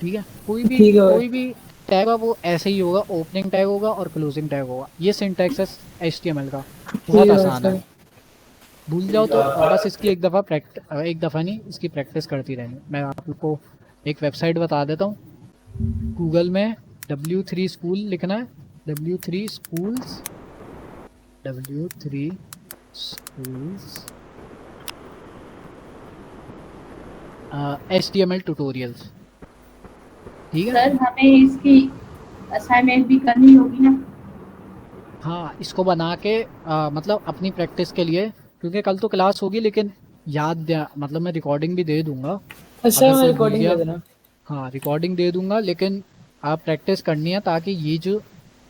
ठीक है, ठीक है। कोई भी टैग होगा वो ऐसे ही होगा, ओपनिंग टैग होगा और क्लोजिंग टैग होगा। ये सिंटेक्स है HTML का, बहुत ठीक है आसान है, सर। भूल जाओ तो बस इसकी एक दफ़ा नहीं, इसकी प्रैक्टिस करती रहनी। मैं आपको एक वेबसाइट बता देता हूँ, गूगल में W3 स्कूल लिखना है, W3 schools, W3 schools HTML tutorials. ठीक है, सर हमें इसकी असाइनमेंट भी करनी होगी ना? हाँ इसको बना के मतलब अपनी प्रैक्टिस के लिए, क्योंकि कल तो क्लास होगी, लेकिन याद मतलब मैं रिकॉर्डिंग भी दे दूंगा अच्छा, अगर मैं कोई भूल रिकॉर्डिंग गया। कर देना। हाँ रिकॉर्डिंग दे दूंगा, लेकिन आप प्रैक्टिस करनी है ताकि ये जो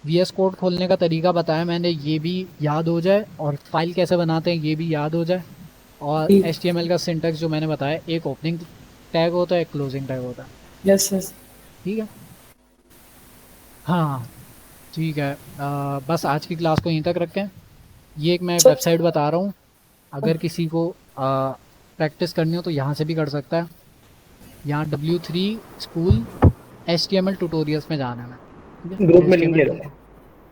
VS कोड खोलने का तरीका बताया मैंने ये भी याद हो जाए, और फाइल कैसे बनाते हैं ये भी याद हो जाए, और ठीक। HTML का सिंटैक्स जो मैंने बताया, एक ओपनिंग टैग होता है, एक क्लोजिंग टैग होता है। यस यस ठीक है, हाँ ठीक है। बस आज की क्लास को यहीं तक रखें। ये एक मैं सर- वेबसाइट बता रहा हूँ, अगर किसी को प्रैक्टिस करनी हो तो यहाँ से भी कर सकता है। यहाँ W3 स्कूल HTML ट्यूटोरियल्स में जाना है। ठीक है? ग्रुप में लिंक दे HTML दो।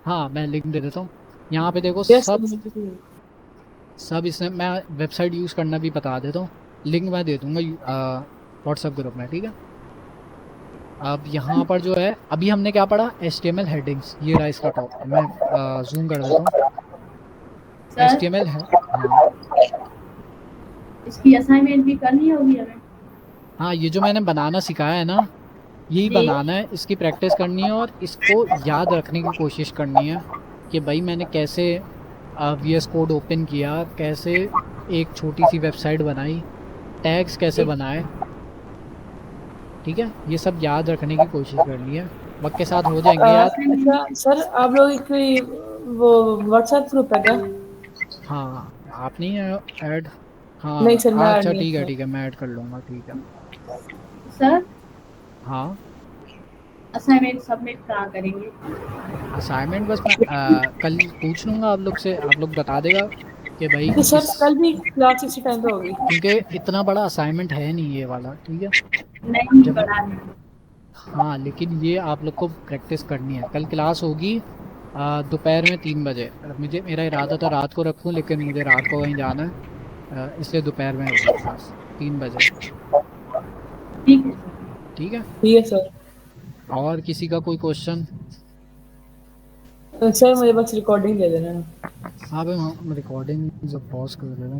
हाँ मैं लिंक दे देता हूँ। यहाँ पे देखो यस सब इसमें मैं वेबसाइट यूज़ करना भी बता देता हूँ, लिंक मैं दे दूँगा व्हाट्सएप ग्रुप में। ठीक है, अब यहाँ पर जो है अभी हमने क्या पढ़ा, HTML हेडिंग्स, ये रहा इसका टॉप। मैं जूम कर देता हूँ। HTML है, हाँ इसकी असाइनमेंट भी करनी होगी हमें। हाँ ये जो मैंने बनाना सिखाया है ना, यही जी। बनाना है, इसकी प्रैक्टिस करनी है और इसको याद रखने की कोशिश करनी है कि भाई मैंने कैसे VS कोड ओपन किया, कैसे एक छोटी सी वेबसाइट बनाई, टैग्स कैसे बनाए। ठीक है, ये सब याद रखने की कोशिश करनी है, वक्त के साथ हो जाएंगे याद। अच्छा सर, आप लोग कोई वो व्हाट्सएप ग्रुप है क्या? हाँ आप नहीं ऐड, हाँ नहीं सर, मैं add अच्छा नहीं ठीक है हूँ। ठीक है, मैं ऐड कर लूँगा। ठीक है, सर हाँ असाइनमेंट सबमिट कहाँ करेंगे? असाइनमेंट बस मैं कल पूछ लूँगा आप लोग से, आप लोग बता देगा कि भाई तो सर किस, कल भी क्लास इसी टाइम पे होगी? क्योंकि इतना बड़ा असाइनमेंट है नहीं ये वाला। ठीक है, नहीं जब बड़ा है। हाँ लेकिन ये आप लोग को प्रैक्टिस करनी है। कल क्लास होगी दोपहर में 3 बजे। मुझे मेरा इरादा था रात को रखूँ, लेकिन मुझे रात को कहीं जाना है, इसलिए दोपहर में होगी क्लास 3 बजे। ठीक है सर। ठीक है, ठीक है सर। और किसी का कोई क्वेश्चन? सर मुझे बस रिकॉर्डिंग दे देना। हाँ भाई, हम रिकॉर्डिंग जब पॉज कर देना